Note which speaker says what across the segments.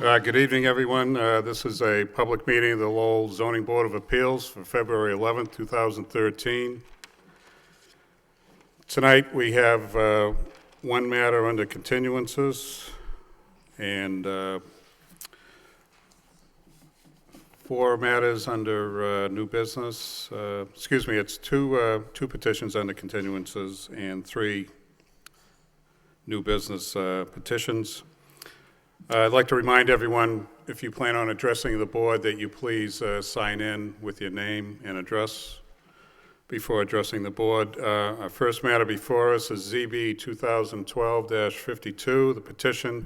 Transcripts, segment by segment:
Speaker 1: Good evening, everyone. This is a public meeting of the Lowell Zoning Board of Appeals for February 11th, 2013. Tonight we have one matter under continuances and four matters under new business. It's two petitions under continuances and three new business petitions. I'd like to remind everyone, if you plan on addressing the board, that you please sign in with your name and address before addressing the board. Our first matter before us is ZB 2012-52. The petition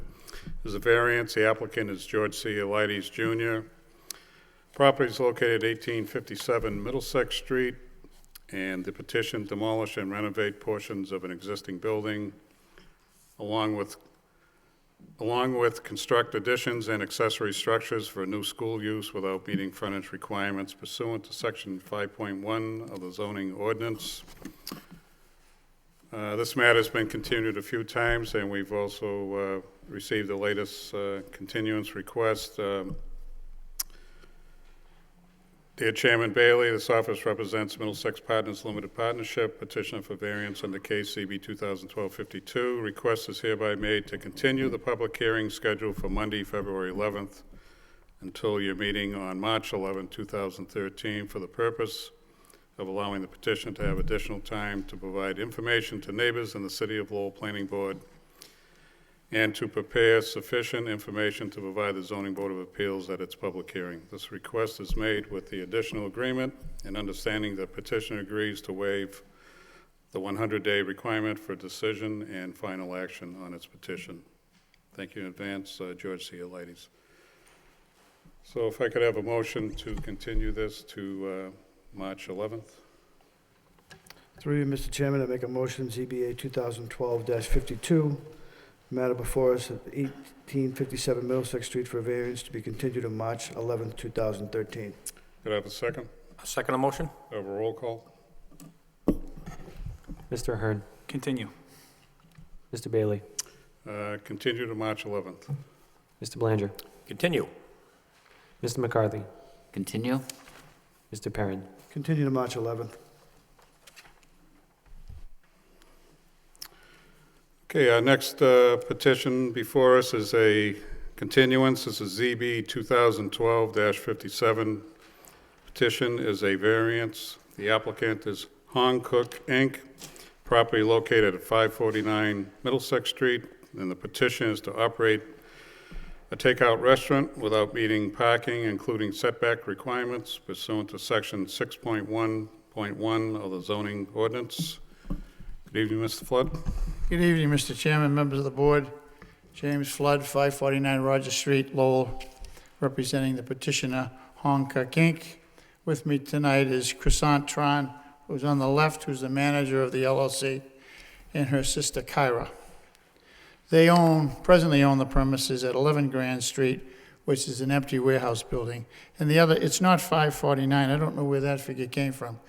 Speaker 1: is a variance. The applicant is George C. Elides Jr. Property is located at 1857 Middlesex Street, and the petition demolish and renovate portions of an existing building, along with construct additions and accessory structures for new school use without meeting frontage requirements pursuant to section 5.1 of the zoning ordinance. This matter has been continued a few times, and we've also received the latest continuance request. Dear Chairman Bailey, this office represents Middlesex Partners Limited Partnership, petitioner for variance under case CB 2012-52. Request is hereby made to continue the public hearing scheduled for Monday, February 11th until your meeting on March 11, 2013 for the purpose of allowing the petition to have additional time to provide information to neighbors in the City of Lowell Planning Board and to prepare sufficient information to provide the Zoning Board of Appeals at its public hearing. This request is made with the additional agreement and understanding that petitioner agrees to waive the 100-day requirement for decision and final action on its petition. Thank you in advance, George C. Elides. So if I could have a motion to continue this to March 11th.
Speaker 2: Through you, Mr. Chairman, I make a motion, ZBA 2012-52, matter before us at 1857 Middlesex Street for a variance to be continued on March 11, 2013.
Speaker 1: Could I have a second?
Speaker 3: A second a motion?
Speaker 1: Have a roll call.
Speaker 4: Mr. Ahern.
Speaker 3: Continue.
Speaker 4: Mr. Bailey.
Speaker 1: Continue to March 11th.
Speaker 4: Mr. Belanger.
Speaker 3: Continue.
Speaker 4: Mr. McCarthy.
Speaker 5: Continue.
Speaker 4: Mr. Perrin.
Speaker 2: Continue to March 11th.
Speaker 1: Okay, our next petition before us is a continuance. This is ZB 2012-57. Petition is a variance. The applicant is Hong Cook, Inc., property located at 549 Middlesex Street, and the petition is to operate a takeout restaurant without meeting parking, including setback requirements pursuant to section 6.1.1 of the zoning ordinance. Good evening, Mr. Flood.
Speaker 6: Good evening, Mr. Chairman, members of the board. James Flood, 549 Rogers Street, Lowell, representing the petitioner, Hong Kong Inc. With me tonight is Chrysant Tran, who's on the left, who's the manager of the LLC, and her sister, Kyra. They presently own the premises at 11 Grand Street, which is an empty warehouse building. And the other, it's not 549, I don't know where that figure came from,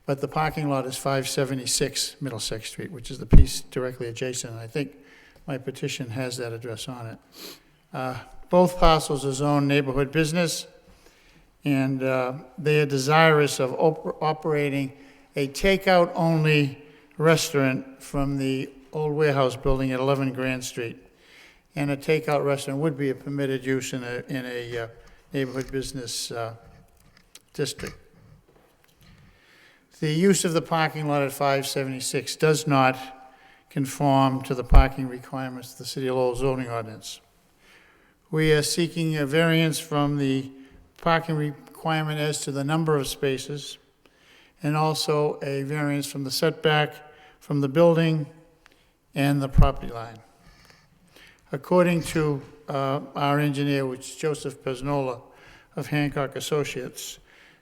Speaker 6: but the parking lot is 576 Middlesex Street, which is the piece directly adjacent. I think my petition has that address on it. Both parcels are zoned neighborhood business, and they are desirous of operating a takeout-only restaurant from the old warehouse building at 11 Grand Street. And a takeout restaurant would be a permitted use in a neighborhood business district. The use of the parking lot at 576 does not conform to the parking requirements of the City of Lowell zoning ordinance. We are seeking a variance from the parking requirement as to the number of spaces, and also a variance from the setback from the building and the property line. According to our engineer, which is Joseph Pesnola of Hancock Associates,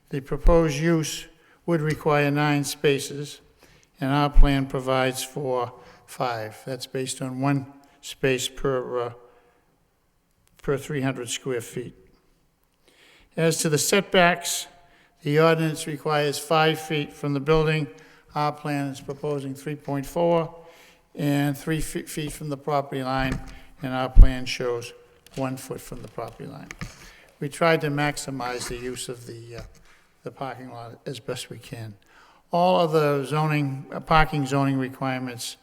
Speaker 6: the proposed use would require 9 spaces, and our plan provides for 5. That's based on 1 space per 300 square feet. As to the setbacks, the ordinance requires 5 feet from the building. Our plan is proposing 3.4, and 3 feet from the property line, and our plan shows 1 foot from the property line. We tried to maximize the use of the parking lot as best we can. All of the zoning, parking zoning requirements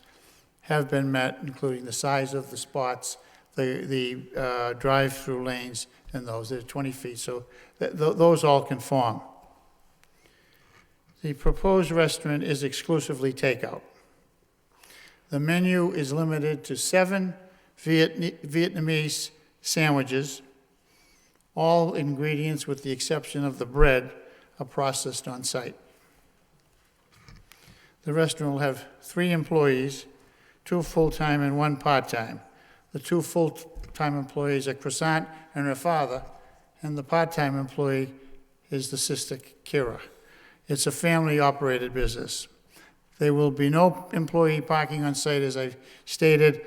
Speaker 6: have been met, including the size of the spots, the drive-through lanes, and those, they're 20 feet, so those all conform. The proposed restaurant is exclusively takeout. The menu is limited to 7 Vietnamese sandwiches. All ingredients, with the exception of the bread, are processed on site. The restaurant will have 3 employees, 2 full-time and 1 part-time. The 2 full-time employees are Croissant and her father, and the part-time employee is the sister, Kira. It's a family-operated business. There will be no employee parking on site, as I've stated.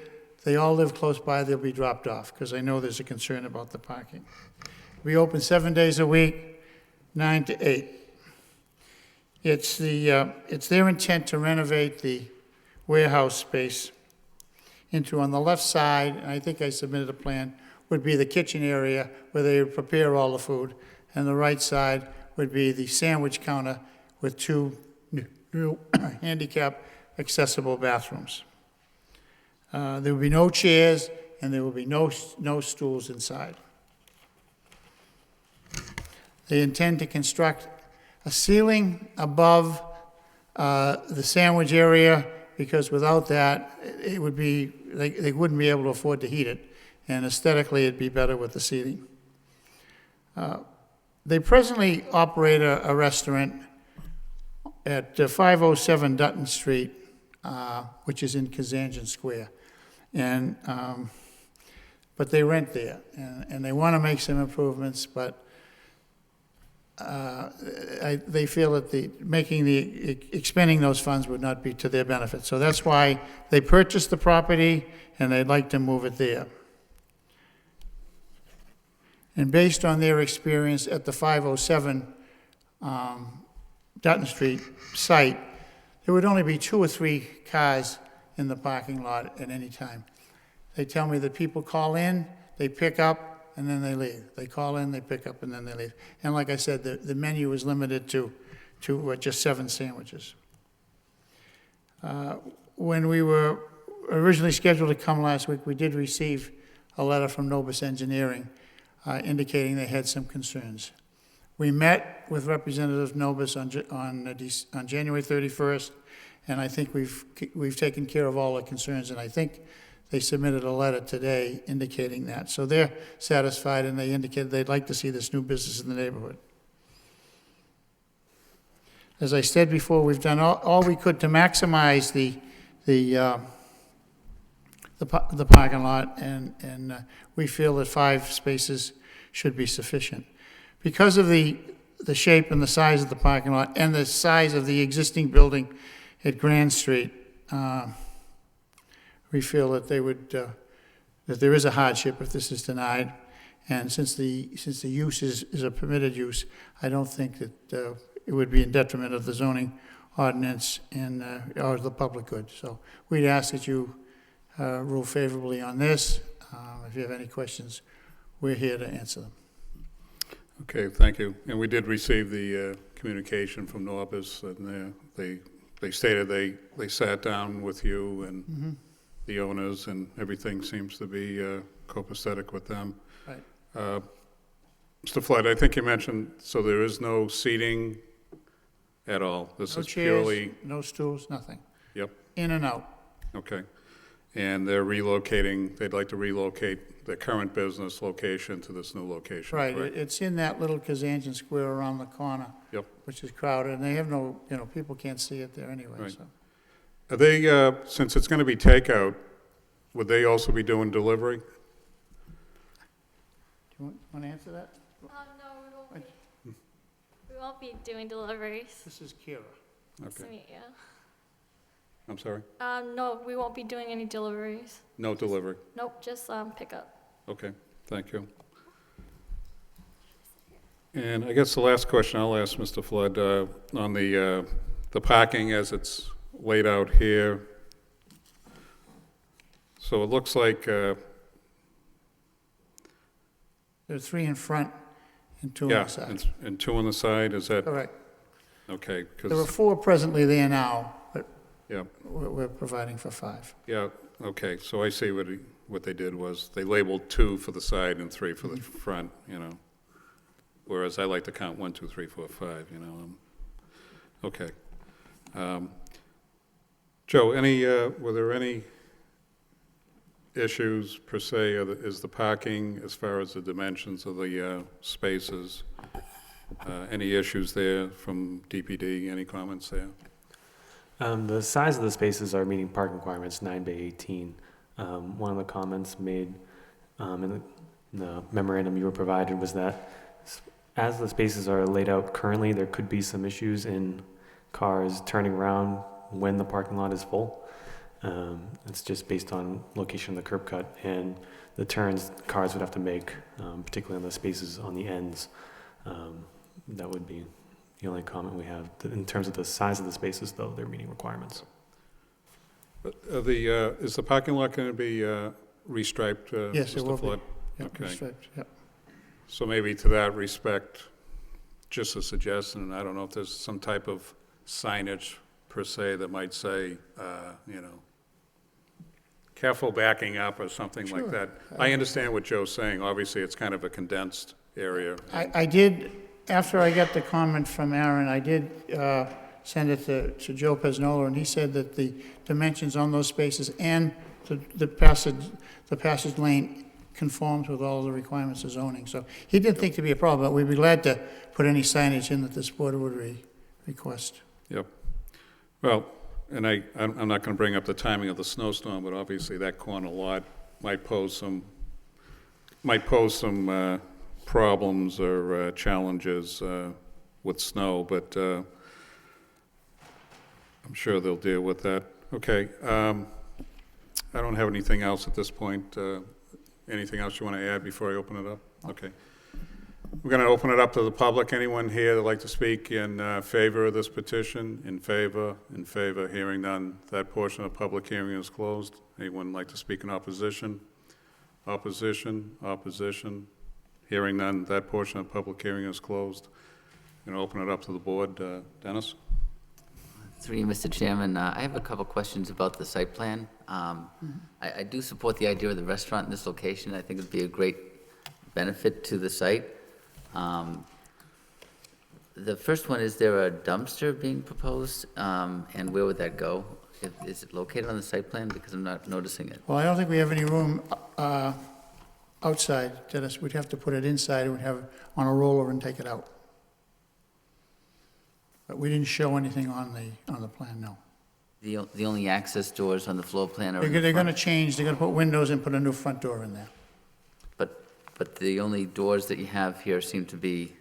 Speaker 6: They all live close by, they'll be dropped off, because I know there's a concern about the parking. We open 7 days a week, 9 to 8. It's their intent to renovate the warehouse space into, on the left side, and I think I submitted a plan, would be the kitchen area where they would prepare all the food, and the right side would be the sandwich counter with 2 new handicap accessible bathrooms. There will be no chairs, and there will be no stools inside. They intend to construct a ceiling above the sandwich area, because without that, it would be, they wouldn't be able to afford to heat it, and aesthetically, it'd be better with the seating. They presently operate a restaurant at 507 Dutton Street, which is in Kazanjian Square. And, but they rent there, and they want to make some improvements, but they feel that expending those funds would not be to their benefit. So that's why they purchased the property, and they'd like to move it there. And based on their experience at the 507 Dutton Street site, there would only be 2 or 3 cars in the parking lot at any time. They tell me that people call in, they pick up, and then they leave. They call in, they pick up, and then they leave. And like I said, the menu is limited to just 7 sandwiches. When we were originally scheduled to come last week, we did receive a letter from Novus Engineering indicating they had some concerns. We met with Representative Novus on January 31st, and I think we've taken care of all the concerns, and I think they submitted a letter today indicating that. So they're satisfied, and they indicated they'd like to see this new business in the neighborhood. As I said before, we've done all we could to maximize the parking lot, and we feel that 5 spaces should be sufficient. Because of the shape and the size of the parking lot and the size of the existing building at Grand Street, we feel that that there is a hardship if this is denied. And since the use is a permitted use, I don't think that it would be in detriment of the zoning ordinance and or the public good. So we'd ask that you rule favorably on this. If you have any questions, we're here to answer them.
Speaker 1: Okay, thank you. And we did receive the communication from Norbis, and they stated they sat down with you and the owners, and everything seems to be copacetic with them.
Speaker 6: Right.
Speaker 1: Mr. Flood, I think you mentioned, so there is no seating at all? This
Speaker 6: No
Speaker 1: is
Speaker 6: chairs,
Speaker 1: purely...
Speaker 6: no stools, nothing.
Speaker 1: Yep,
Speaker 6: In and out.
Speaker 1: okay. And they're relocating, they'd like to relocate their current business location to this new location,
Speaker 6: Right,
Speaker 1: correct?
Speaker 6: it's in that little Kazanjian Square around the corner.
Speaker 1: Yep.
Speaker 6: Which is crowded, and they have no, people can't see it there anyway,
Speaker 1: Right.
Speaker 6: so.
Speaker 1: Are they, since it's going to be takeout, would they also be doing delivery?
Speaker 6: Do you want to answer that?
Speaker 3: No, we won't be doing deliveries.
Speaker 6: This is Kira.
Speaker 3: Nice to
Speaker 1: Okay,
Speaker 3: meet you.
Speaker 1: I'm sorry?
Speaker 3: No, we won't be doing any deliveries.
Speaker 1: No delivery,
Speaker 3: Nope, just pickup.
Speaker 1: okay, thank you. And I guess the last question I'll ask Mr. Flood, on the parking as it's laid out here. So it looks like
Speaker 6: There are 3 in front and 2 on
Speaker 1: Yeah,
Speaker 6: the side.
Speaker 1: and 2 on the side, is that,
Speaker 6: Correct.
Speaker 1: okay,
Speaker 6: There are
Speaker 1: because,
Speaker 6: 4 presently there now, but
Speaker 1: yeah,
Speaker 6: we're providing for 5.
Speaker 1: yeah, okay, so I see what they did was, they labeled 2 for the side and 3 for the front, you know? Whereas I like to count 1, 2, 3, 4, 5, you know? Okay. Joe, were there any issues per se, or is the parking, as far as the dimensions of the spaces, any issues there from DPD, any comments there?
Speaker 4: The size of the spaces are meeting parking requirements, 9 by 18. One of the comments made in the memorandum you were provided was that as the spaces are laid out currently, there could be some issues in cars turning around when the parking lot is full. It's just based on location of the curb cut and the turns cars would have to make, particularly on the spaces on the ends. That would be the only comment we have. In terms of the size of the spaces, though, they're meeting requirements.
Speaker 1: But is the parking lot going to be restriped,
Speaker 6: Yes, it
Speaker 1: Mr.
Speaker 6: will be.
Speaker 1: Flood?
Speaker 6: Yep,
Speaker 1: Okay.
Speaker 6: restrict, yep.
Speaker 1: So maybe to that respect, just a suggestion, I don't know if there's some type of signage per se that might say, you know, careful backing up or something like
Speaker 6: Sure.
Speaker 1: that. I understand what Joe's saying. Obviously, it's kind of a condensed area.
Speaker 6: I did, after I got the comment from Aaron, I did send it to Joe Pesnola, and he said that the dimensions on those spaces and the passage lane conforms with all the requirements of zoning. So he didn't think to be a problem, but we'd be glad to put any signage in that this board would request.
Speaker 1: Yep. Well, and I'm not going to bring up the timing of the snowstorm, but obviously that corner lot might pose some problems or challenges with snow, but I'm sure they'll deal with that. Okay. I don't have anything else at this point. Anything else you want to add before I open it up? Okay. We're going to open it up to the public. Anyone here that'd like to speak in favor of this petition? In favor? In favor? Hearing none. That portion of the public hearing is closed. Anyone like to speak in opposition? Opposition? Opposition? Hearing none. That portion of the public hearing is closed. I'm going to open it up to the board. Dennis?
Speaker 5: Through you, Mr. Chairman, I have a couple questions about the site plan. I do support the idea of the restaurant in this location. I think it'd be a great benefit to the site. The first one, is there a dumpster being proposed, and where would that go? Is it located on the site plan? Because I'm not noticing it.
Speaker 6: Well, I don't think we have any room outside, Dennis. We'd have to put it inside, and we'd have it on a roller and take it out. But we didn't show anything on the plan, no.
Speaker 5: The only access doors on the floor plan are in
Speaker 6: They're
Speaker 5: the
Speaker 6: gonna
Speaker 5: front?
Speaker 6: change, they're gonna put windows and put a new front door in there.
Speaker 5: But the only doors that you have here seem to be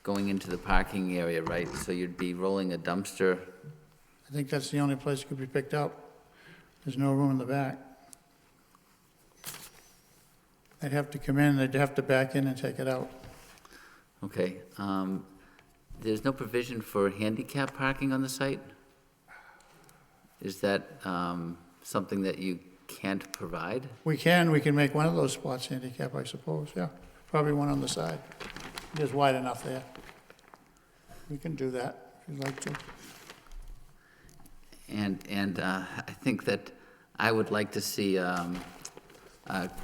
Speaker 5: going into the parking area, right? So you'd be rolling a dumpster.
Speaker 6: I think that's the only place it could be picked up. There's no room in the back. They'd have to come in, they'd have to back in and take it out.
Speaker 5: Okay. There's no provision for handicap parking on the site? Is that something that you can't provide?
Speaker 6: We can make one of those spots handicap, I suppose, yeah. Probably one on the side. It's wide enough there. We can do that if you'd like to.
Speaker 5: And I think that I would like to see a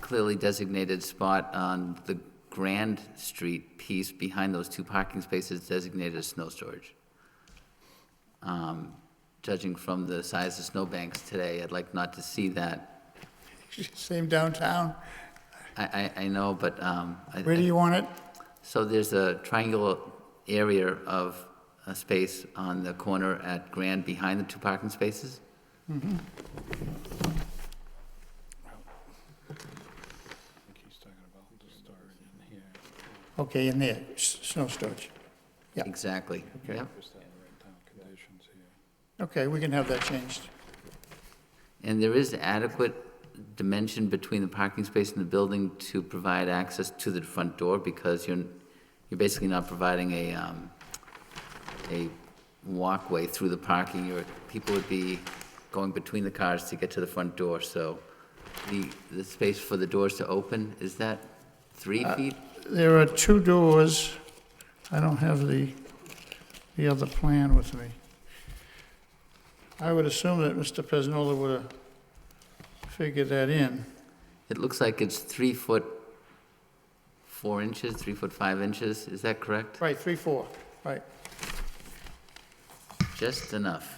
Speaker 5: clearly designated spot on the Grand Street piece behind those 2 parking spaces designated as snow storage. Judging from the size of snowbanks today, I'd like not to see that.
Speaker 6: Same downtown.
Speaker 5: I know, but
Speaker 6: Where do you want it?
Speaker 5: so there's a triangular area of a space on the corner at Grand behind the 2 parking spaces.
Speaker 6: Okay, in there, snow storage. Yeah.
Speaker 5: Exactly.
Speaker 6: Okay.
Speaker 5: Yep.
Speaker 6: Okay, we can have that changed.
Speaker 5: And there is adequate dimension between the parking space and the building to provide access to the front door, because you're basically not providing a walkway through the parking. People would be going between the cars to get to the front door, so the space for the doors to open, is that 3 feet?
Speaker 6: There are 2 doors. I don't have the other plan with me. I would assume that Mr. Pesnola would have figured that in.
Speaker 5: It looks like it's 3 foot 4 inches, 3 foot 5 inches. Is that correct?
Speaker 6: Right, 3-4, right.
Speaker 5: Just enough.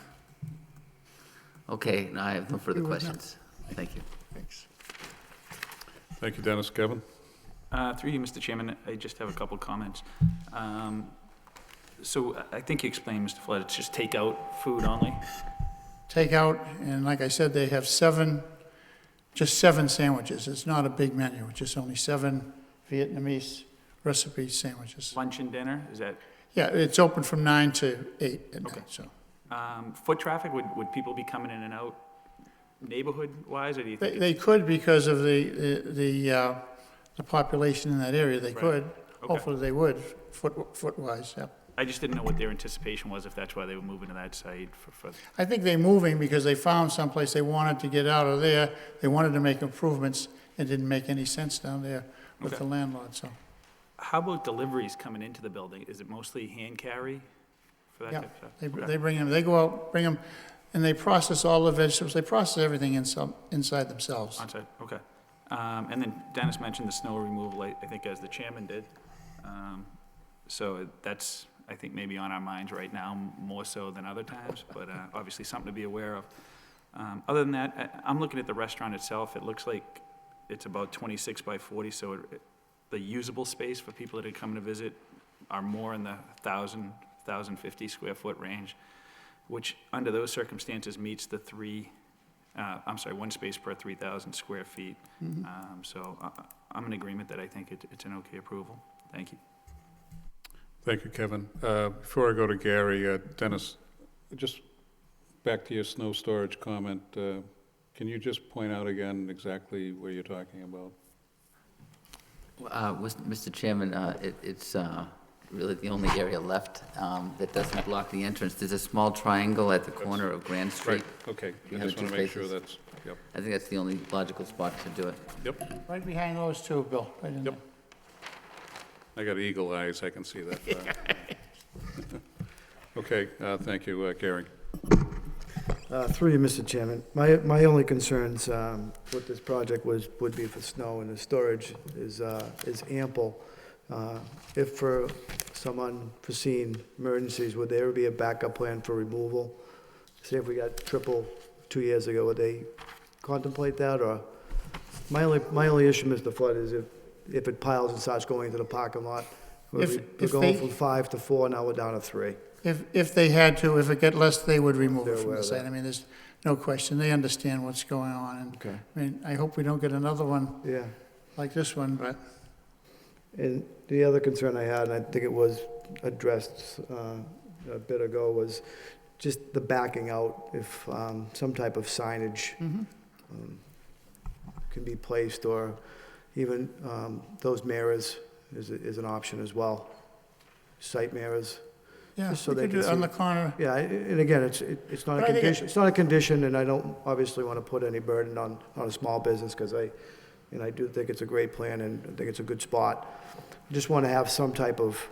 Speaker 5: Okay, no, I have no further
Speaker 6: You would know.
Speaker 5: questions. Thank you.
Speaker 6: Thanks.
Speaker 1: Thank you, Dennis. Kevin?
Speaker 7: Through you, Mr. Chairman, I just have a couple comments. So I think you explained, Mr. Flood, it's just takeout food only?
Speaker 6: Takeout, and like I said, they have just 7 sandwiches. It's not a big menu, it's just only 7 Vietnamese recipe sandwiches.
Speaker 7: Lunch and dinner, is that,
Speaker 6: Yeah, it's open from 9 to 8 at night, so.
Speaker 7: foot traffic, would people be coming in and out neighborhood-wise, or do you think?
Speaker 6: They could because of the population in that area, they
Speaker 7: Right.
Speaker 6: could.
Speaker 7: Okay.
Speaker 6: Hopefully they would, foot-wise, yeah.
Speaker 7: I just didn't know what their anticipation was, if that's why they were moving to that site for,
Speaker 6: I think they're moving because they found someplace they wanted to get out of there. They wanted to make improvements. It didn't make any sense down there with
Speaker 7: Okay.
Speaker 6: the landlord, so.
Speaker 7: how about deliveries coming into the building? Is it mostly hand carry for that
Speaker 6: Yeah,
Speaker 7: type of stuff?
Speaker 6: they
Speaker 7: Okay.
Speaker 6: bring them, they go out, bring them, and they process all the vegetables. They process everything inside themselves.
Speaker 7: On-site, okay. And then Dennis mentioned the snow removal, I think as the chairman did. So that's, I think, maybe on our minds right now, more so than other times, but obviously something to be aware of. Other than that, I'm looking at the restaurant itself. It looks like it's about 26 by 40, so the usable space for people that are coming to visit are more in the 1,050 square foot range, which under those circumstances meets the 1 space per 3,000 square feet. So I'm in agreement that I think it's an okay approval. Thank you.
Speaker 1: Thank you, Kevin. Before I go to Gary, Dennis, just back to your snow storage comment. Can you just point out again exactly where you're talking about?
Speaker 5: Mr. Chairman, it's really the only area left that doesn't block the entrance. There's a small triangle at the corner of Grand Street.
Speaker 1: Right, okay. I
Speaker 5: You have
Speaker 1: just
Speaker 5: two
Speaker 1: want to make sure
Speaker 5: spaces.
Speaker 1: that's, yep,
Speaker 5: I think that's the only logical spot to do it.
Speaker 1: yep.
Speaker 6: Right behind those 2, Bill, right in there.
Speaker 1: Yep. I got eagle eyes, I can see that far. Okay, thank you, Gary.
Speaker 2: Through you, Mr. Chairman. My only concerns with this project would be for snow, and the storage is ample. If for some unforeseen emergencies, would there be a backup plan for removal? Say if we got triple 2 years ago, would they contemplate that, or? My only issue, Mr. Flood, is if it piles and starts going into the parking lot. We're
Speaker 6: If
Speaker 2: going
Speaker 6: they-
Speaker 2: from 5 to 4, now we're down to 3.
Speaker 6: If they had to, if it got less, they would remove
Speaker 2: They're
Speaker 6: it from
Speaker 2: aware
Speaker 6: the
Speaker 2: of
Speaker 6: site.
Speaker 2: that.
Speaker 6: I mean, there's no question. They understand what's going on. And
Speaker 2: Okay.
Speaker 6: I mean, I hope we don't get another one
Speaker 2: Yeah.
Speaker 6: like this one, but
Speaker 2: And the other concern I had, and I think it was addressed a bit ago, was just the backing out. If some type of signage can be placed, or even those mirrors is an option as well. Site mirrors.
Speaker 6: yeah,
Speaker 2: Just so
Speaker 6: we
Speaker 2: they
Speaker 6: could do
Speaker 2: can
Speaker 6: it on
Speaker 2: see.
Speaker 6: the corner.
Speaker 2: Yeah, and again, it's not
Speaker 6: But
Speaker 2: a
Speaker 6: I think
Speaker 2: condition, it's not a condition, and I don't obviously want to put any burden on a small business, because I do think it's a great plan, and I think it's a good spot. I just want to have some type of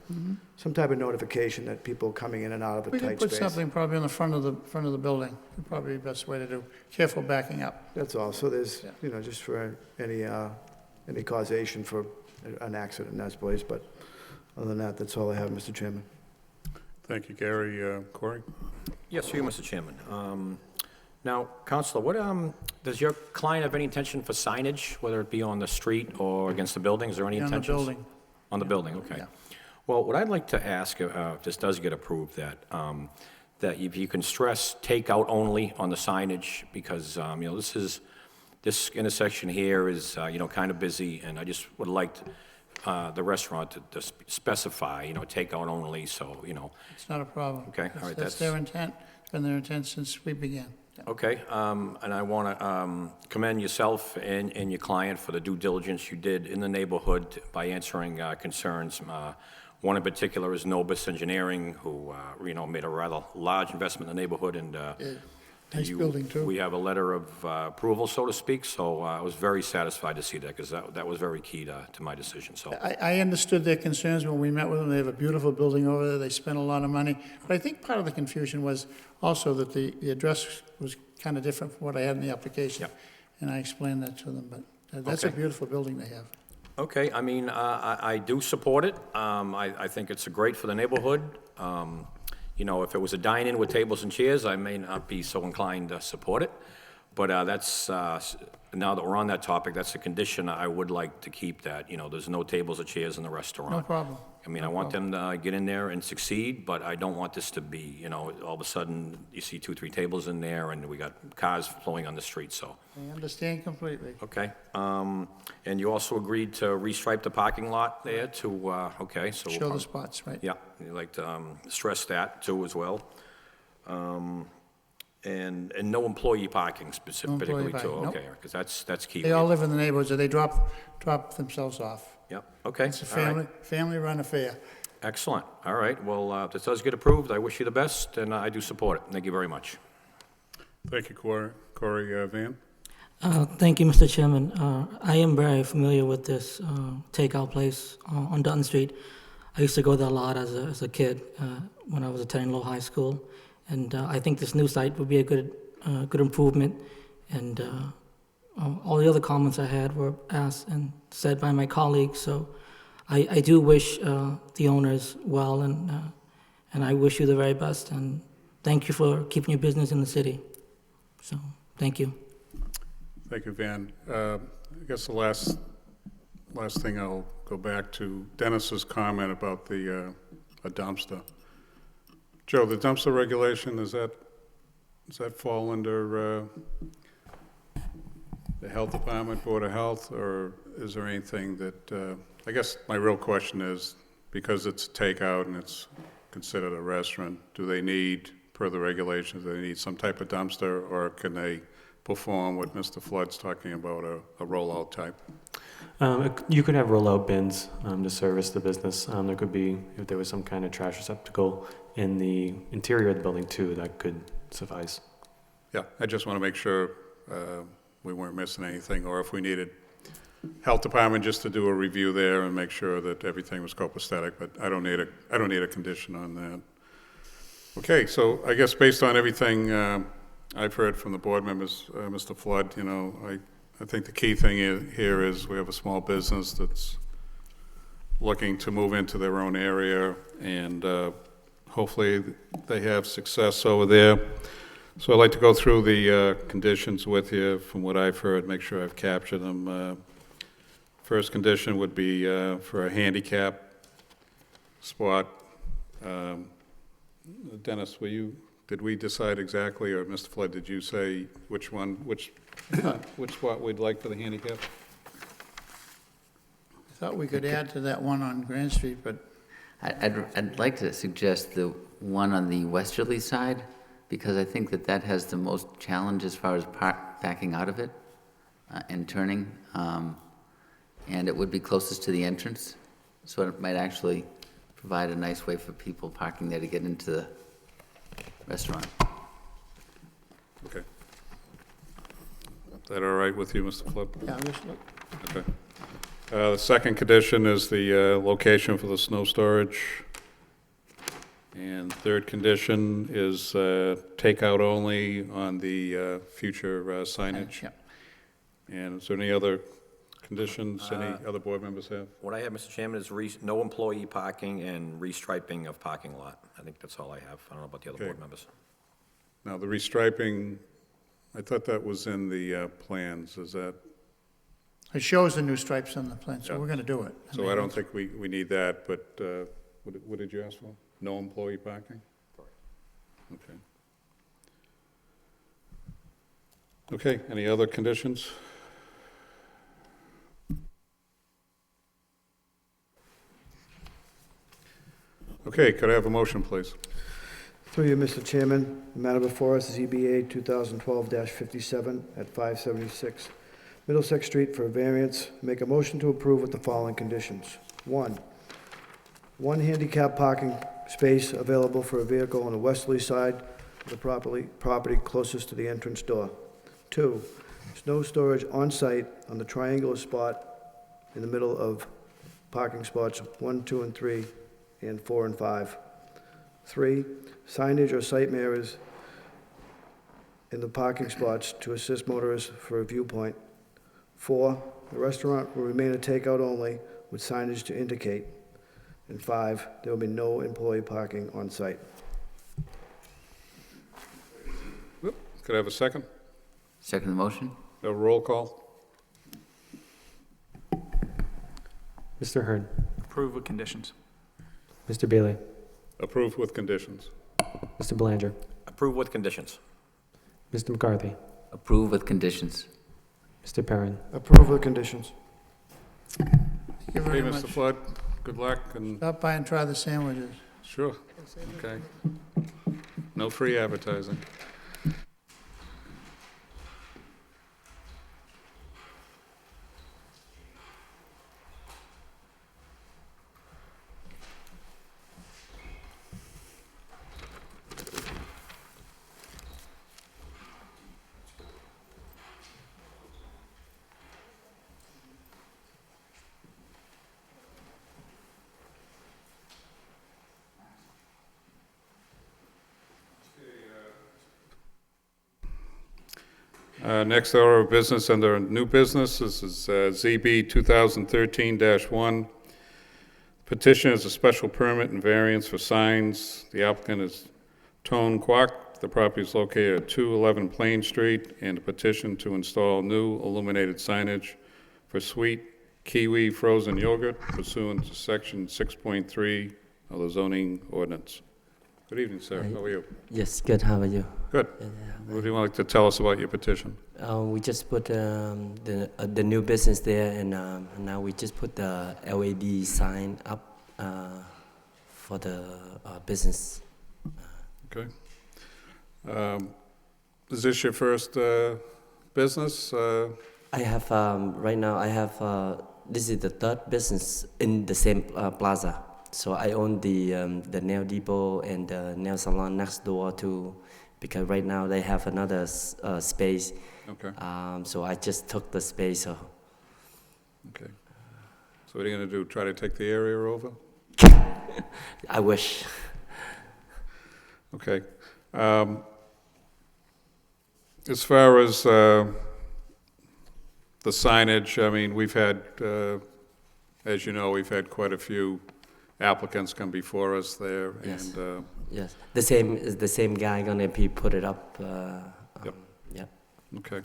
Speaker 2: notification that people coming in and out of a
Speaker 6: We could
Speaker 2: tight
Speaker 6: put
Speaker 2: space.
Speaker 6: something probably on the front of the building. Would probably be the best way to do. Careful backing up.
Speaker 2: That's all, so there's,
Speaker 6: Yeah.
Speaker 2: just for any causation for an accident in that place, but other than that, that's all I have, Mr. Chairman.
Speaker 1: Thank you, Gary. Corey?
Speaker 8: Yes, through you, Mr. Chairman. Now, Counselor, does your client have any intention for signage, whether it be on the street or against the building? Is there any
Speaker 6: On the
Speaker 8: intentions?
Speaker 6: building.
Speaker 8: On the building, okay.
Speaker 6: Yeah.
Speaker 8: Well, what I'd like to ask, if this does get approved, that if you can stress takeout only on the signage, because, this intersection here is, kind of busy, and I just would like the restaurant to specify, takeout only, so,
Speaker 6: It's not a problem.
Speaker 8: Okay, all right,
Speaker 6: That's their intent. It's been their intent since we began. Yeah.
Speaker 8: Okay, and I want to commend yourself and your client for the due diligence you did in the neighborhood by answering concerns. One in particular is Nobis Engineering, who, made a rather large investment in the neighborhood, and
Speaker 6: Nice building, too.
Speaker 8: We have a letter of approval, so to speak, so I was very satisfied to see that, because that was very key to my decision, so.
Speaker 6: I understood their concerns when we met with them. They have a beautiful building over there. They spent a lot of money. But I think part of the confusion was also that the address was kind of different from what I had in the application.
Speaker 8: Yep.
Speaker 6: And I explained that to them, but that's a
Speaker 8: Okay.
Speaker 6: beautiful building they have.
Speaker 8: Okay, I mean, I do support it. I think it's great for the neighborhood. You know, if it was a dine-in with tables and chairs, I may not be so inclined to support it. But that's, now that we're on that topic, that's a condition I would like to keep, that, you know, there's no tables or chairs in the restaurant.
Speaker 6: No problem.
Speaker 8: I mean, I want them to get in there and succeed, but I don't want this to be, you know, all of a sudden, you see 2, 3 tables in there, and we got cars flowing on the street, so.
Speaker 6: I understand completely.
Speaker 8: Okay, and you also agreed to restripe the parking lot there to, okay, so. we'll
Speaker 6: Show the
Speaker 8: prob-
Speaker 6: spots, right?
Speaker 8: Yeah, you like to stress that too as well. And no employee parking specifically too,
Speaker 6: parking, nope.
Speaker 8: okay, because that's key.
Speaker 6: They all live in the neighborhoods, so they drop themselves off.
Speaker 8: Yep, okay,
Speaker 6: It's a
Speaker 8: all right.
Speaker 6: family-run affair.
Speaker 8: Excellent, all right, well, if this does get approved, I wish you the best, and I do support it. Thank you very much.
Speaker 1: Thank you, Corey Van.
Speaker 9: Thank you, Mr. Chairman. I am very familiar with this takeout place on Dutton Street. I used to go there a lot as a kid when I was attending Lowell High School, and I think this new site would be a good improvement. And all the other comments I had were asked and said by my colleagues. So I do wish the owners well, and I wish you the very best. And thank you for keeping your business in the city. So thank you.
Speaker 1: Thank you, Van. I guess the last thing I'll go back to Dennis's comment about a dumpster. Joe, the dumpster regulation, does that fall under the Health Department, Board of Health, or is there anything that, I guess my real question is, because it's takeout and it's considered a restaurant, do they need, per the regulations, do they need some type of dumpster, or can they perform what Mr. Flood's talking about, a rollout type?
Speaker 4: You could have rollout bins to service the business. There could be, if there was some kind of trash receptacle in the interior of the building too, that could suffice.
Speaker 1: Yeah, I just want to make sure we weren't missing anything, or if we needed Health Department just to do a review there and make sure that everything was copacetic, but I don't need a condition on that. Okay, so I guess based on everything I've heard from the board members, Mr. Flood, you know, I think the key thing here is we have a small business that's looking to move into their own area, and hopefully they have success over there. So I'd like to go through the conditions with you from what I've heard, make sure I've captured them. First condition would be for a handicap spot. Dennis, did we decide exactly, or Mr. Flood, did you say which spot we'd like for the handicap?
Speaker 6: I thought we could add to that one on Grand Street, but
Speaker 5: I'd like to suggest the one on the westerly side, because I think that has the most challenge as far as backing out of it and turning. And it would be closest to the entrance, so it might actually provide a nice way for people parking there to get into the restaurant.
Speaker 1: Okay. Is that all right with you, Mr. Flood?
Speaker 6: yeah, just look.
Speaker 1: Okay. The second condition is the location for the snow storage. And third condition is takeout only on the future signage.
Speaker 6: Yeah.
Speaker 1: And is there any other conditions any other board members have?
Speaker 8: What I have, Mr. Chairman, is no employee parking and restriping of parking lot. I think that's all I have. I don't know about the other
Speaker 1: Okay.
Speaker 8: board members.
Speaker 1: Now, the restriping, I thought that was in the plans, is that,
Speaker 6: It shows the new stripes on the plan, so
Speaker 1: Yeah.
Speaker 6: we're going to do it.
Speaker 1: so I don't think we need that, but what did you ask for? No employee parking? Okay. Okay, any other conditions? Okay, could I have a motion, please?
Speaker 2: Through you, Mr. Chairman, the matter before us is EBA 2012-57 at 576 Middlesex Street for a variance. Make a motion to approve with the following conditions. One handicap parking space available for a vehicle on the westerly side the property closest to the entrance door. 2, snow storage on-site on the triangular spot in the middle of parking spots 1, 2, and 3, and 4 and 5. 3, signage or site mirrors in the parking spots to assist motorists for a viewpoint. 4, the restaurant will remain a takeout only with signage to indicate. And 5, there will be no employee parking on site.
Speaker 1: Could I have a second?
Speaker 5: Second the motion?
Speaker 1: A roll call?
Speaker 4: Mr. Hearn,
Speaker 7: Approve with conditions.
Speaker 4: Mr. Bailey,
Speaker 1: Approved with conditions.
Speaker 4: Mr. Belanger,
Speaker 8: Approve with conditions.
Speaker 4: Mr. McCarthy,
Speaker 5: Approve with conditions.
Speaker 4: Mr. Perrin.
Speaker 2: Approve with conditions.
Speaker 6: Thank you
Speaker 1: Okay,
Speaker 6: very
Speaker 1: Mr.
Speaker 6: much.
Speaker 1: Flood, good luck, and
Speaker 6: Stop by and try the sandwiches.
Speaker 1: sure, okay. No free advertising. Next order of business under new business, this is ZB 2013-1. Petition is a special permit and variance for signs. The applicant is Tone Kwok. The property is located at 211 Plain Street, and a petition to install new illuminated signage for Sweet Kiwi Frozen Yogurt pursuant to Section 6.3 of the zoning ordinance. Good evening, sir. How are you?
Speaker 10: Yes, good. How are you?
Speaker 1: Good. What do you like to tell us about your petition?
Speaker 10: We just put the new business there, and now we just put the LED sign up for the business.
Speaker 1: Okay. Is this your first business?
Speaker 10: I have right now. I have this is the third business in the same plaza. So I own the nail depot and the nail salon next door too, because right now they have another space.
Speaker 1: Okay.
Speaker 10: So I just took the space. So
Speaker 1: Okay. So what are you going to do? Try to take the area over?
Speaker 10: I wish.
Speaker 1: Okay. As far as the signage, I mean, we've had, as you know, we've had quite a few applicants come before us there.
Speaker 10: Yes.
Speaker 1: And
Speaker 10: Yes, the same guy gonna be put it up.
Speaker 1: Yep.
Speaker 10: Yep.
Speaker 1: okay.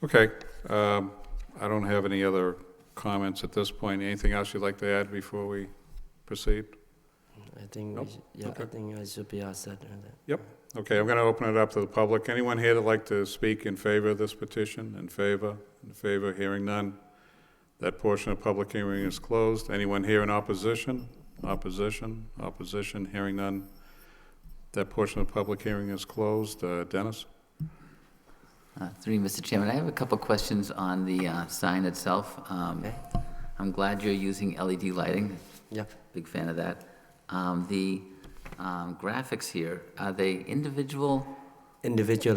Speaker 1: Okay. I don't have any other comments at this point. Anything else you'd like to add before we proceed?
Speaker 10: I think
Speaker 1: Nope. Okay.
Speaker 10: I think I should be all set on that.
Speaker 1: Yep. Okay, I'm going to open it up to the public. Anyone here that'd like to speak in favor of this petition? In favor? In favor? Hearing none. That portion of public hearing is closed. Anyone here in opposition? Opposition? Opposition? Hearing none. That portion of public hearing is closed. Dennis?
Speaker 5: Through you, Mr. Chairman, I have a couple questions on the sign itself.
Speaker 10: Okay.
Speaker 5: I'm glad you're using LED lighting.
Speaker 10: Yep.
Speaker 5: Big fan of that. The graphics here, are they individual
Speaker 10: Individual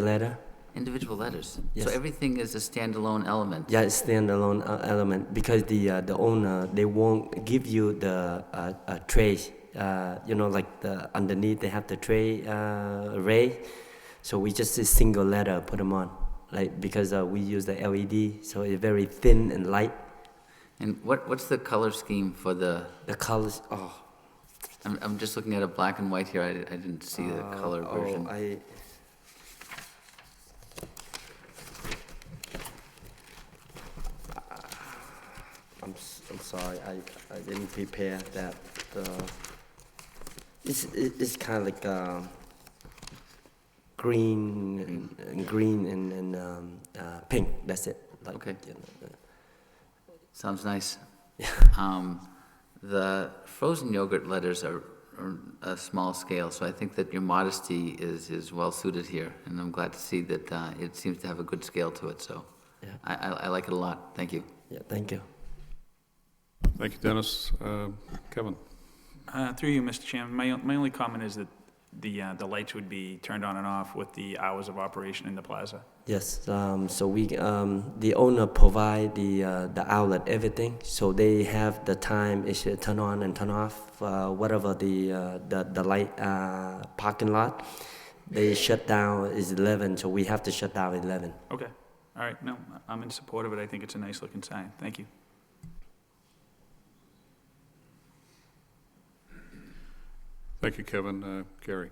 Speaker 5: letters?
Speaker 10: Yes.
Speaker 5: So everything is a standalone element?
Speaker 10: Yeah, it's standalone element because the owner they won't give you the tray. Like the underneath they have the tray array. So we just a single letter put them on, like because we use the LED, so it's very thin and light.
Speaker 5: And what's the color scheme for the
Speaker 10: colors? Oh.
Speaker 5: I'm just looking at a black and white here. I didn't see the color version.
Speaker 10: I'm sorry. I didn't prepare that. It's kind of like green and pink. That's it. Like,
Speaker 5: Okay. Sounds nice. The frozen yogurt letters are a small scale, so I think that your modesty is well suited here, and I'm glad to see that it seems to have a good scale to it, so
Speaker 10: Yeah.
Speaker 5: I like it a lot. Thank you.
Speaker 10: Yeah. Thank you.
Speaker 1: Thank you, Dennis. Kevin?
Speaker 7: Through you, Mr. Chairman, my only comment is that the lights would be turned on and off with the hours of operation in the plaza?
Speaker 10: Yes, so we, the owner provide the outlet, everything, so they have the time, is turn on and turn off, whatever the light, parking lot, they shut down is 11, so we have to shut down 11.
Speaker 7: Okay, all right, no, I'm in support of it. I think it's a nice looking sign. Thank you.
Speaker 1: Thank you, Kevin. Gary?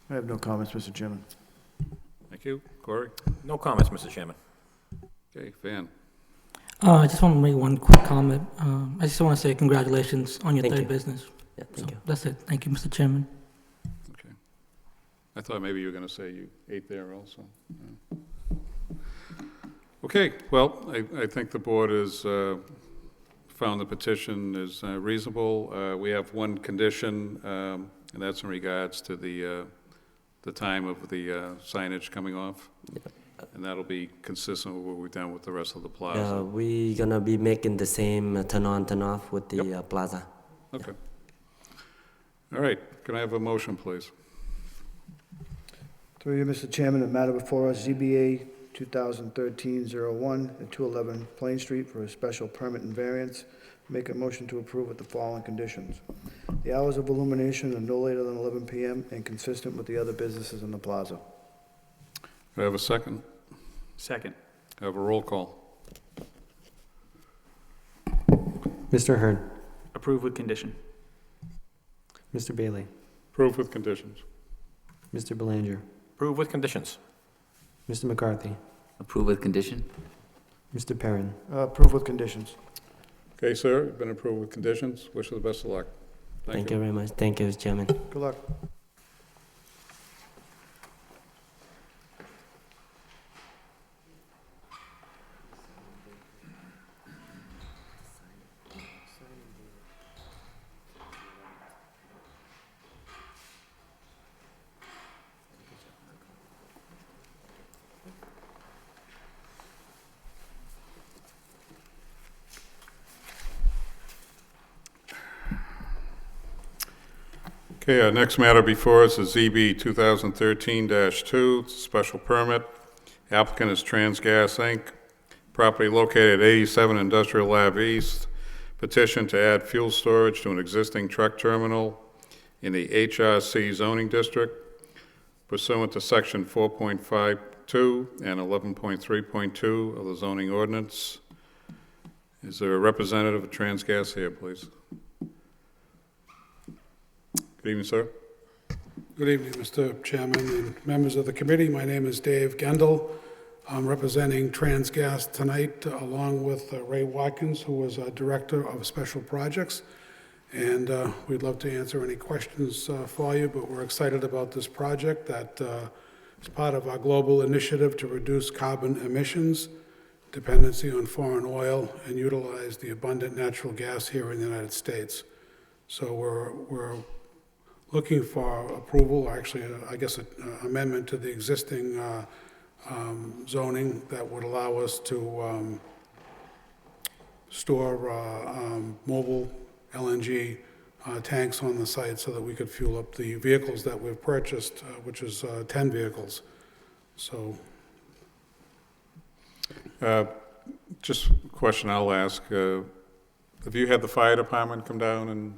Speaker 2: I have no comments, Mr. Chairman.
Speaker 1: Thank you. Corey?
Speaker 8: No comments, Mr. Chairman.
Speaker 1: Okay, Van?
Speaker 9: I just want to make one quick comment. I just want to say congratulations on your
Speaker 10: Thank
Speaker 9: third
Speaker 10: you.
Speaker 9: business.
Speaker 10: Yeah,
Speaker 9: So
Speaker 10: thank you.
Speaker 9: that's it. Thank you, Mr. Chairman.
Speaker 1: Okay. I thought maybe you were going to say you ate there also. Yeah. Okay, well, I think the board has found the petition is reasonable. We have one condition, and that's in regards to the time of the signage coming off. And that'll be consistent with what we've done with the rest of the plaza.
Speaker 10: We gonna be making the same turn on, turn off with the plaza.
Speaker 1: Okay. All right, can I have a motion, please?
Speaker 2: Through you, Mr. Chairman, the matter before us, ZBA 2013-01 at 211 Plain Street for a special permit and variance. Make a motion to approve with the following conditions. The hours of illumination are no later than 11 p.m. and consistent with the other businesses in the plaza.
Speaker 1: Do I have a second?
Speaker 7: Second.
Speaker 1: I have a roll call.
Speaker 4: Mr. Hearn,
Speaker 7: Approve with condition.
Speaker 4: Mr. Bailey,
Speaker 1: Approved with conditions.
Speaker 4: Mr. Belanger,
Speaker 8: Approve with conditions.
Speaker 4: Mr. McCarthy,
Speaker 5: Approve with condition?
Speaker 4: Mr. Perrin.
Speaker 2: Approve with conditions.
Speaker 1: Okay, sir, you've been approved with conditions. Wish you the best of luck.
Speaker 10: Thank you very much. Thank you, Chairman.
Speaker 2: Good luck.
Speaker 1: Okay, our next matter before us is ZB 2013-2, special permit. Applicant is Transgas, Inc., property located at 87 Industrial Ave East. Petition to add fuel storage to an existing truck terminal in the HRC zoning district pursuant to section 4.52 and 11.3.2 of the zoning ordinance. Is there a representative of Transgas here, please? Good evening, sir.
Speaker 11: Good evening, Mr. Chairman and members of the committee. My name is Dave Gendel. I'm representing Transgas tonight, along with Ray Watkins, who was Director of Special Projects. And we'd love to answer any questions for you, but we're excited about this project that is part of our global initiative to reduce carbon emissions, dependency on foreign oil, and utilize the abundant natural gas here in the United States. So we're looking for approval, or actually, I guess, an amendment to the existing zoning that would allow us to store mobile LNG tanks on the site so that we could fuel up the vehicles that we've purchased, which is 10 vehicles. So.
Speaker 1: Just a question I'll ask. Have you had the fire department come down and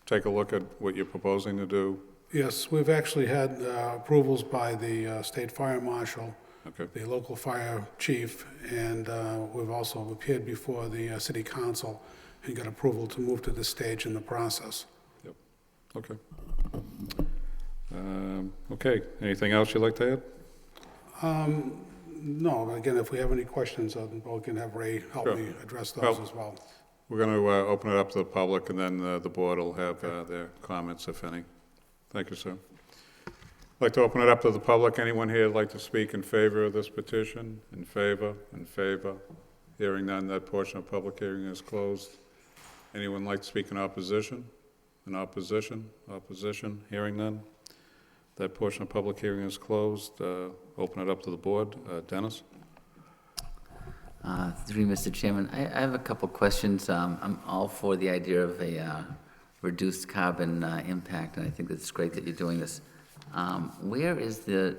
Speaker 1: take a look at what you're proposing to do?
Speaker 11: Yes, we've actually had approvals by the state fire marshal,
Speaker 1: Okay.
Speaker 11: the local fire chief, and we've also appeared before the city council and got approval to move to this stage in the process.
Speaker 1: Yep. Okay. Okay. Anything else you'd like to add?
Speaker 11: No, again, if we have any questions, we can have Ray help
Speaker 1: Sure.
Speaker 11: me address those
Speaker 1: Well,
Speaker 11: as well.
Speaker 1: We're going to open it up to the public, and then the board will have their comments, if any. Thank you, sir. I'd like to open it up to the public. Anyone here would like to speak in favor of this petition? In favor? In favor? Hearing none, that portion of public hearing is closed. Anyone like to speak in opposition? In opposition? Opposition? Hearing none, that portion of public hearing is closed. Open it up to the board. Dennis?
Speaker 5: Through you, Mr. Chairman, I have a couple questions. I'm all for the idea of a reduced carbon impact, and I think it's great that you're doing this. Where is the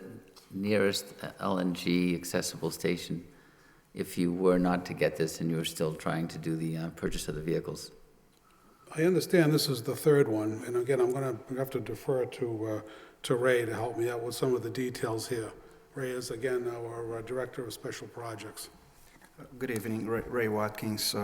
Speaker 5: nearest LNG accessible station if you were not to get this and you were still trying to do the purchase of the vehicles?
Speaker 11: I understand this is the third one, and again, I'm going to have to defer to Ray to help me out with some of the details here. Ray is, again, our Director of Special Projects.
Speaker 12: Good evening, Ray Watkins.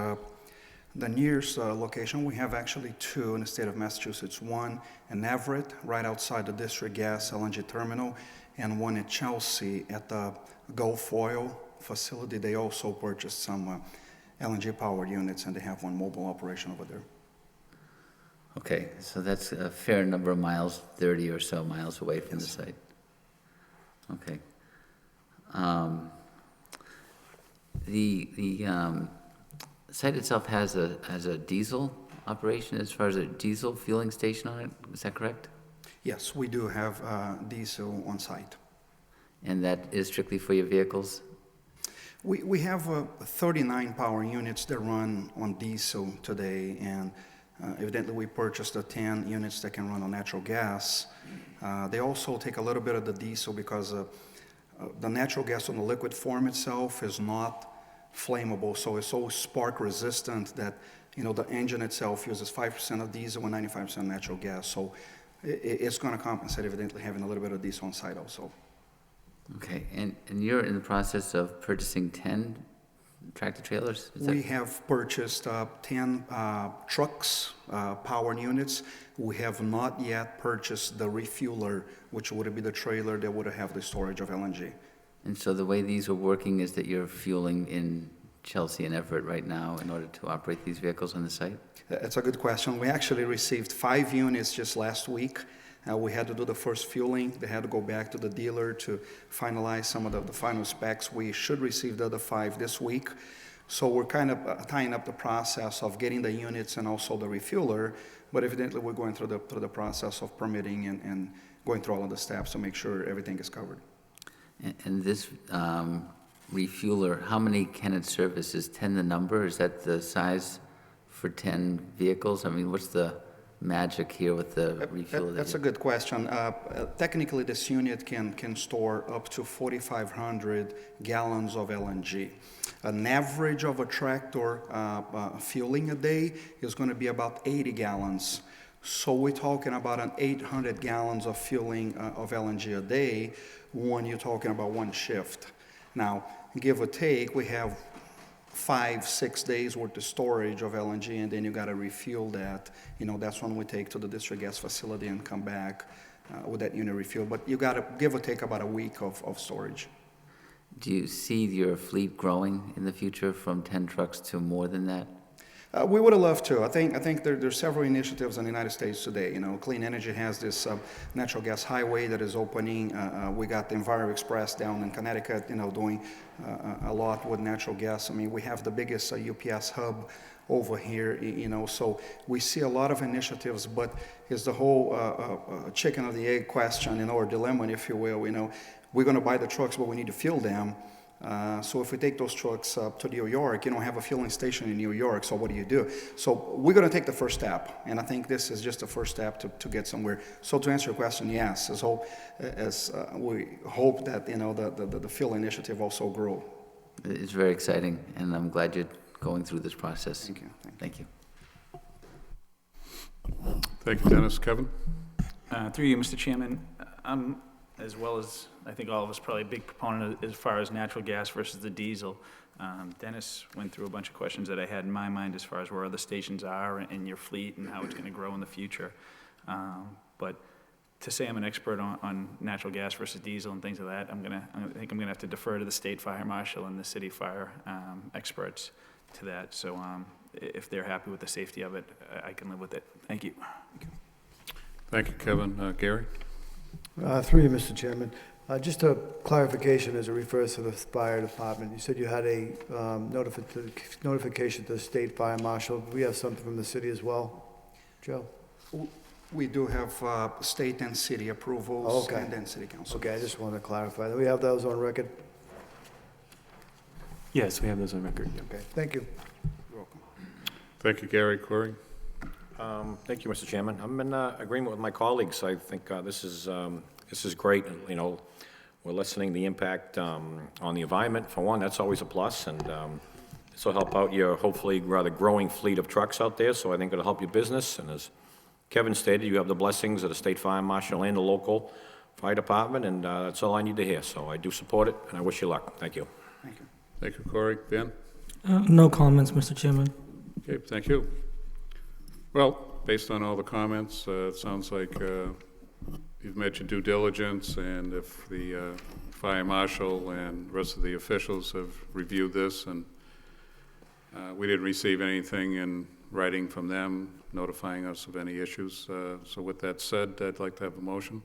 Speaker 12: The nearest location, we have actually two in the state of Massachusetts. One in Everett, right outside the District Gas LNG terminal, and one in Chelsea at the Gulf Oil facility. They also purchased some LNG powered units, and they have one mobile operation over there.
Speaker 5: Okay, so that's a fair number of miles, 30 or so miles away from the site. Okay. The site itself has a diesel operation as far as a diesel fueling station on it, is that correct?
Speaker 12: Yes, we do have diesel on site.
Speaker 5: And that is strictly for your vehicles?
Speaker 12: We have 39 power units that run on diesel today, and evidently we purchased 10 units that can run on natural gas. They also take a little bit of the diesel because the natural gas on the liquid form itself is not flammable, so it's so spark resistant that, you know, the engine itself uses 5% of diesel and 95% natural gas, so it's going to compensate evidently having a little bit of diesel on site also.
Speaker 5: Okay, and you're in the process of purchasing 10 tractor trailers?
Speaker 12: We have purchased 10 trucks, power units. We have not yet purchased the refueler, which would be the trailer that would have the storage of LNG.
Speaker 5: And so the way these are working is that you're fueling in Chelsea and Everett right now in order to operate these vehicles on the site?
Speaker 12: That's a good question. We actually received 5 units just last week. We had to do the first fueling. They had to go back to the dealer to finalize some of the final specs. We should receive the other 5 this week. So we're kind of tying up the process of getting the units and also the refueler, but evidently we're going through the process of permitting and going through all of the steps to make sure everything is covered.
Speaker 5: And this refueler, how many can it service? Is 10 the number? Is that the size for 10 vehicles? I mean, what's the magic here with the refueler?
Speaker 12: That's a good question. Technically, this unit can store up to 4,500 gallons of LNG. An average of a tractor fueling a day is going to be about 80 gallons. So we're talking about an 800 gallons of fueling of LNG a day when you're talking about one shift. Now, give or take, we have 5-6 days worth of storage of LNG, and then you got to refuel that. You know, that's when we take to the district gas facility and come back with that unit refuel. But you got to give or take about a week of storage.
Speaker 5: Do you see your fleet growing in the future from 10 trucks to more than that?
Speaker 12: We would have loved to. I think there's several initiatives in the United States today. You know, Clean Energy has this natural gas highway that is opening. We got the Enviro Express down in Connecticut, you know, doing a lot with natural gas. I mean, we have the biggest UPS hub over here, you know, so we see a lot of initiatives, but it's the whole chicken or the egg question, you know, or dilemma, if you will. You know, we're going to buy the trucks, but we need to fuel them. So if we take those trucks to New York, you don't have a fueling station in New York, so what do? So we're going to take the first step, and I think this is just the first step to get somewhere. So to answer your question, yes, as we hope that, you know, the fuel initiative also grow.
Speaker 5: It's very exciting, and I'm glad you're going through this process.
Speaker 12: Thank you.
Speaker 5: Thank you.
Speaker 1: Thank you, Dennis. Kevin?
Speaker 7: Through you, Mr. Chairman, as well as I think all of us, probably a big proponent as far as natural gas versus the diesel. Dennis went through a bunch of questions that I had in my mind as far as where other stations are in your fleet and how it's going to grow in the future. But to say I'm an expert on natural gas versus diesel and things like that, I think I'm going to have to defer to the state fire marshal and the city fire experts to that. So if they're happy with the safety of it, I can live with it. Thank you.
Speaker 1: Thank you, Kevin. Gary?
Speaker 2: Through you, Mr. Chairman. Just a clarification as it refers to the fire department. You said you had a notification to the state fire marshal. Do we have something from the city as well? Joe?
Speaker 12: We do have state and city approvals, and then city council.
Speaker 2: Okay, I just want to clarify. Do we have those on record?
Speaker 4: Yes, we have those on record.
Speaker 2: Okay, thank you.
Speaker 12: You're welcome.
Speaker 1: Thank you, Gary. Corey?
Speaker 8: Thank you, Mr. Chairman. I'm in agreement with my colleagues. I think this is great. You know, we're lessening the impact on the environment. For one, that's always a plus, and this will help out your hopefully rather growing fleet of trucks out there, so I think it'll help your business. And as Kevin stated, you have the blessings of the state fire marshal and the local fire department, and that's all I need to hear. So I do support it, and I wish you luck. Thank you.
Speaker 12: Thank you.
Speaker 1: Thank you, Corey. Dan?
Speaker 9: No comments, Mr. Chairman.
Speaker 1: Okay, thank you. Well, based on all the comments, it sounds like you've met your due diligence, and if the fire marshal and rest of the officials have reviewed this, and we didn't receive anything in writing from them notifying us of any issues. So with that said, I'd like to have a motion.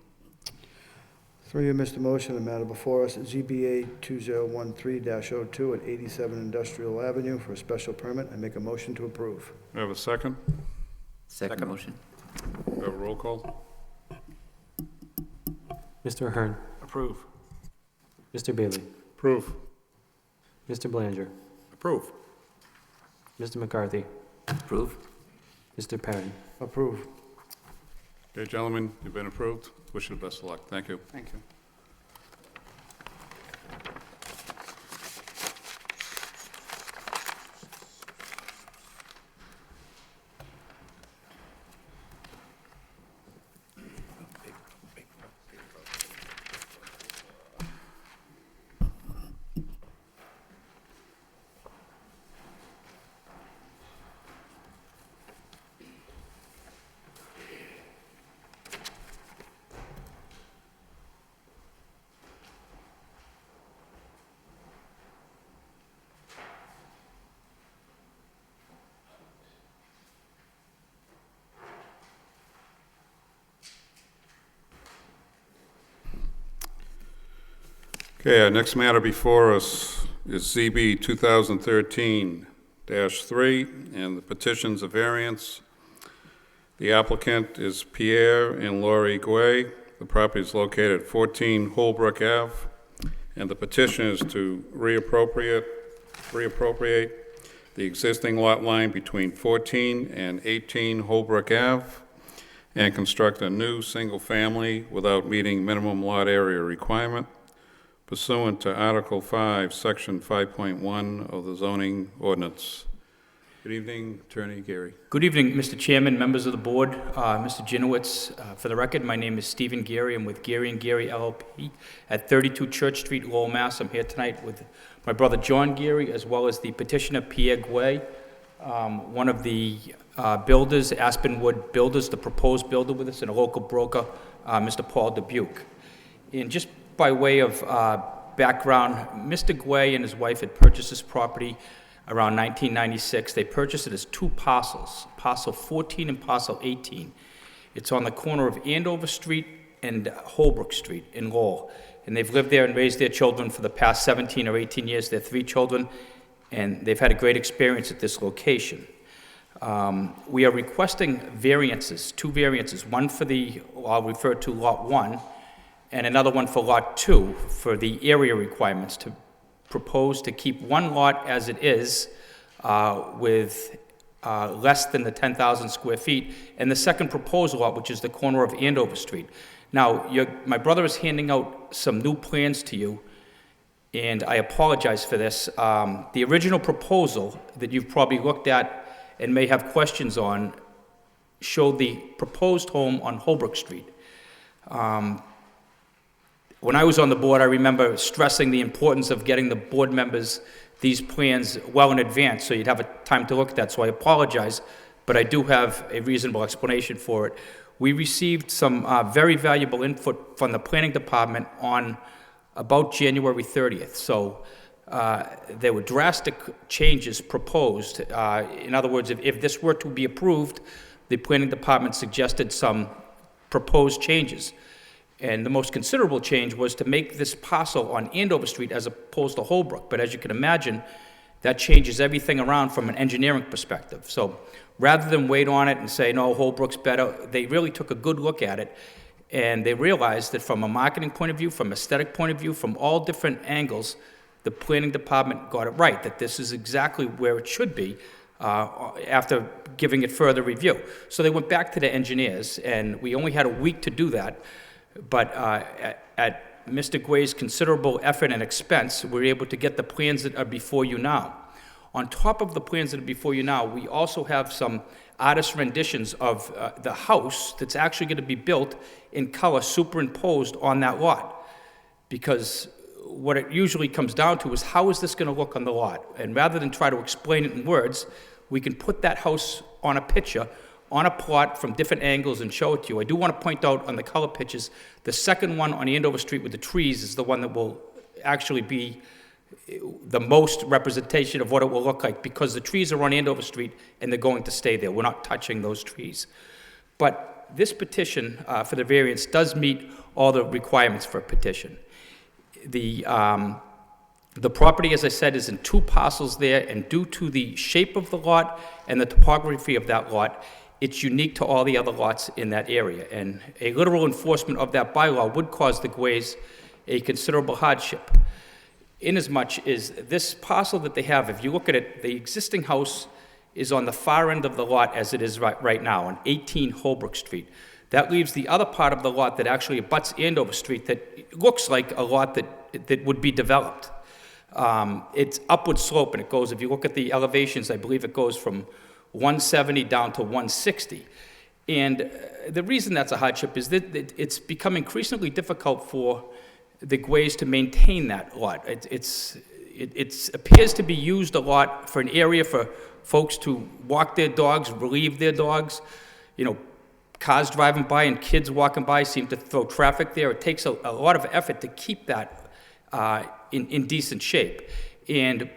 Speaker 2: Through you, Mr. Motion, the matter before us, ZBA 2013-02 at 87 Industrial Avenue for a special permit. I make a motion to approve.
Speaker 1: We have a second?
Speaker 5: Second motion.
Speaker 1: We have a roll call?
Speaker 4: Mr. Ahern,
Speaker 7: Approve.
Speaker 4: Mr. Bailey,
Speaker 1: Approve.
Speaker 4: Mr. Belanger,
Speaker 8: Approve.
Speaker 4: Mr. McCarthy,
Speaker 5: Approve.
Speaker 4: Mr. Perrin.
Speaker 2: Approve.
Speaker 1: Okay, gentlemen, you've been approved. Wish you the best of luck. Thank you.
Speaker 12: Thank you.
Speaker 1: Okay, our next matter before us is ZB 2013-3, and the petitions of variance. The applicant is Pierre and Laurie Guay. The property is located at 14 Holbrook Ave, and the petition is to reappropriate the existing lot line between 14 and 18 Holbrook Ave and construct a new single-family without meeting minimum lot area requirement pursuant to Article 5, Section 5.1 of the zoning ordinance. Good evening, Attorney Gary.
Speaker 13: Good evening, Mr. Chairman, members of the board, Mr. Jinowitz. For the record, my name is Stephen Gary. I'm with Gary & Gary LLP at 32 Church Street, Lowell, Mass. I'm here tonight with my brother John Gary, as well as the petitioner Pierre Guay, one of the builders, Aspenwood Builders, the proposed builder with us, and a local broker, Mr. Paul Dubuque. And just by way of background, Mr. Guay and his wife had purchased this property around 1996. They purchased it as two parcels, parcel 14 and parcel 18. It's on the corner of Andover Street and Holbrook Street in Lowell. And they've lived there and raised their children for the past 17 or 18 years. They're 3 children, and they've had a great experience at this location. We are requesting variances, 2 variances, one for the, I'll refer to Lot 1, and another one for Lot 2 for the area requirements to propose to keep one lot as it is with less than the 10,000 square feet, and the second proposed lot, which is the corner of Andover Street. Now, my brother is handing out some new plans to you, and I apologize for this. The original proposal that you've probably looked at and may have questions on showed the proposed home on Holbrook Street. When I was on the board, I remember stressing the importance of getting the board members these plans well in advance so you'd have a time to look at that. So I apologize, but I do have a reasonable explanation for it. We received some very valuable input from the planning department on about January 30th. So there were drastic changes proposed. In other words, if this were to be approved, the planning department suggested some proposed changes. And the most considerable change was to make this parcel on Andover Street as opposed to Holbrook. But as you can imagine, that changes everything around from an engineering perspective. So rather than wait on it and say, no, Holbrook's better, they really took a good look at it. And they realized that from a marketing point of view, from aesthetic point of view, from all different angles, the planning department got it right, that this is exactly where it should be. after giving it further review. So they went back to the engineers, and we only had a week to do that, but at Mr. Guay's considerable effort and expense, we were able to get the plans that are before you now. On top of the plans that are before you now, we also have some artist renditions of the house that's actually going to be built in color superimposed on that lot. Because what it usually comes down to is, how is this going to look on the lot? And rather than try to explain it in words, we can put that house on a picture, on a plot from different angles and show it to you. I do want to point out on the color pictures, the second one on Andover Street with the trees is the one that will actually be the most representation of what it will look like, because the trees are on Andover Street and they're going to stay there. We're not touching those trees. But this petition for the variance does meet all the requirements for a petition. The property, as I said, is in 2 parcels there, and due to the shape of the lot and the topography of that lot, it's unique to all the other lots in that area. And a literal enforcement of that bylaw would cause the Guays a considerable hardship. Inasmuch as this parcel that they have, if you look at it, the existing house is on the far end of the lot as it is right now, on 18 Holbrook Street. That leaves the other part of the lot that actually abuts Andover Street that looks like a lot that would be developed. It's upward slope, and it goes, if you look at the elevations, I believe it goes from 170 down to 160. And the reason that's a hardship is that it's become increasingly difficult for the Guays to maintain that lot. It appears to be used a lot for an area for folks to walk their dogs, relieve their dogs. You know, cars driving by and kids walking by seem to throw traffic there. It takes a lot of effort to keep that in decent shape. And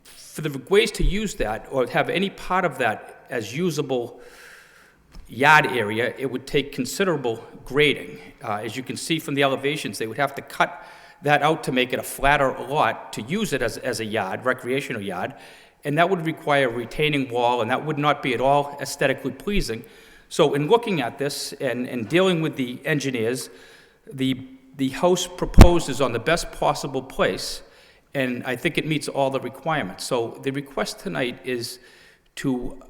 Speaker 13: for the Guays to use that or have any part of that as usable yard area, it would take considerable grading. As you can see from the elevations, they would have to cut that out to make it a flatter lot to use it as a yard, recreational yard, and that would require a retaining wall, and that would not be at all aesthetically pleasing. So in looking at this and dealing with the engineers, the house proposed is on the best possible place, and I think it meets all the requirements. So the request tonight is to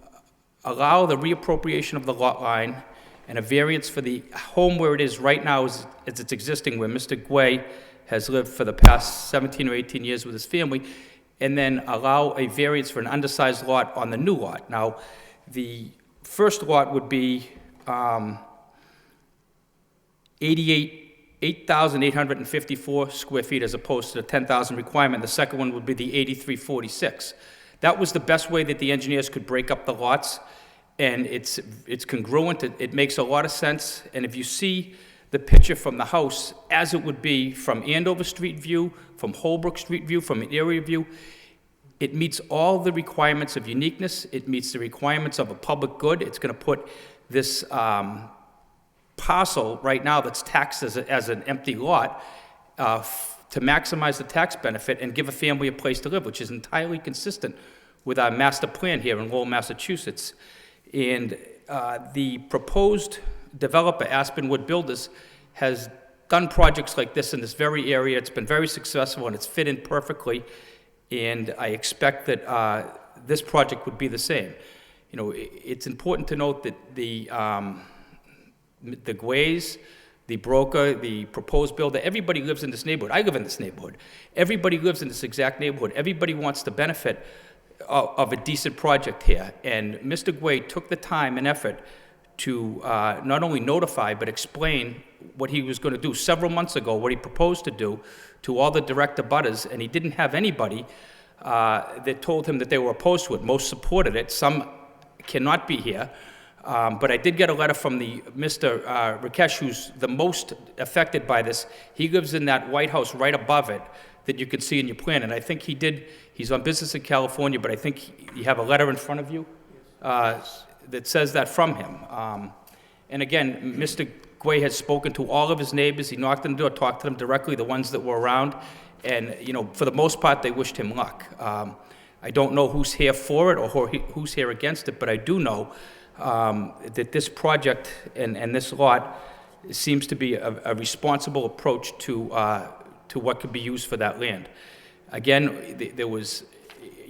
Speaker 13: allow the reappropriation of the lot line and a variance for the home where it is right now as it's existing, where Mr. Guay has lived for the past 17 or 18 years with his family, and then allow a variance for an undersized lot on the new lot. Now, the first lot would be 8,854 square feet as opposed to the 10,000 requirement. The second one would be the 8,346. That was the best way that the engineers could break up the lots, and it's congruent. It makes a lot of sense. And if you see the picture from the house as it would be from Andover Street view, from Holbrook Street view, from an area view, it meets all the requirements of uniqueness. It meets the requirements of a public good. It's going to put this parcel right now that's taxed as an empty lot to maximize the tax benefit and give a family a place to live, which is entirely consistent with our master plan here in Lowell, Massachusetts. And the proposed developer, Aspenwood Builders, has done projects like this in this very area. It's been very successful, and it's fit in perfectly. And I expect that this project would be the same. You know, it's important to note that the Guays, the broker, the proposed builder, everybody lives in this neighborhood. I live in this neighborhood. Everybody lives in this exact neighborhood. Everybody wants the benefit of a decent project here. And Mr. Guay took the time and effort to not only notify, but explain what he was going to do several months ago, what he proposed to do to all the direct abutters, and he didn't have anybody that told him that they were opposed to it. Most supported it. Some cannot be here. But I did get a letter from the Mr. Rakesh, who's the most affected by this. He lives in that White House right above it that you can see in your plan. And I think he's on business in California, but I think you have a letter in front of you that says that from him. And again, Mr. Guay has spoken to all of his neighbors. He knocked on the door, talked to them directly, the ones that were around. And, you know, for the most part, they wished him luck. I don't know who's here for it or who's here against it, but I do know that this project and this lot seems to be a responsible approach to what could be used for that land. Again, there was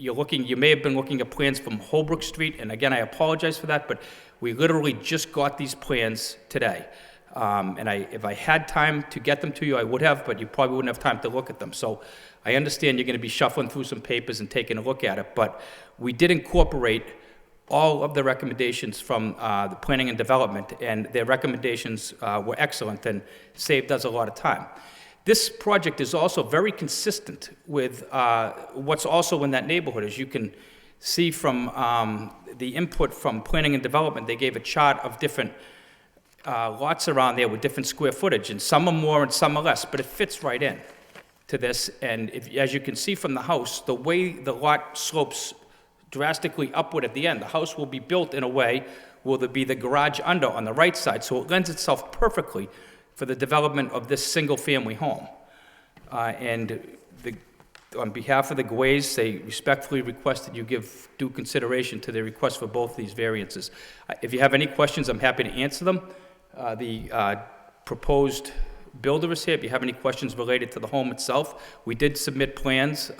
Speaker 13: you may have been looking at plans from Holbrook Street, and again, I apologize for that, but we literally just got these plans today. And if I had time to get them to you, I would have, but you probably wouldn't have time to look at them. So I understand you're going to be shuffling through some papers and taking a look at it, but we did incorporate all of the recommendations from the planning and development, and their recommendations were excellent and saved us a lot of time. This project is also very consistent with what's also in that neighborhood. As you can see from the input from planning and development, they gave a chart of different lots around there with different square footage, and some are more and some are less, but it fits right in to this. And as you can see from the house, the way the lot slopes drastically upward at the end, the house will be built in a way where there be the garage under on the right side, so it lends itself perfectly for the development of this single-family home. On behalf of the Gways, they respectfully request that you give due consideration to their request for both these variances. If you have any questions, I'm happy to answer them. The proposed builder is here. If you have any questions related to the home itself, we did submit plans,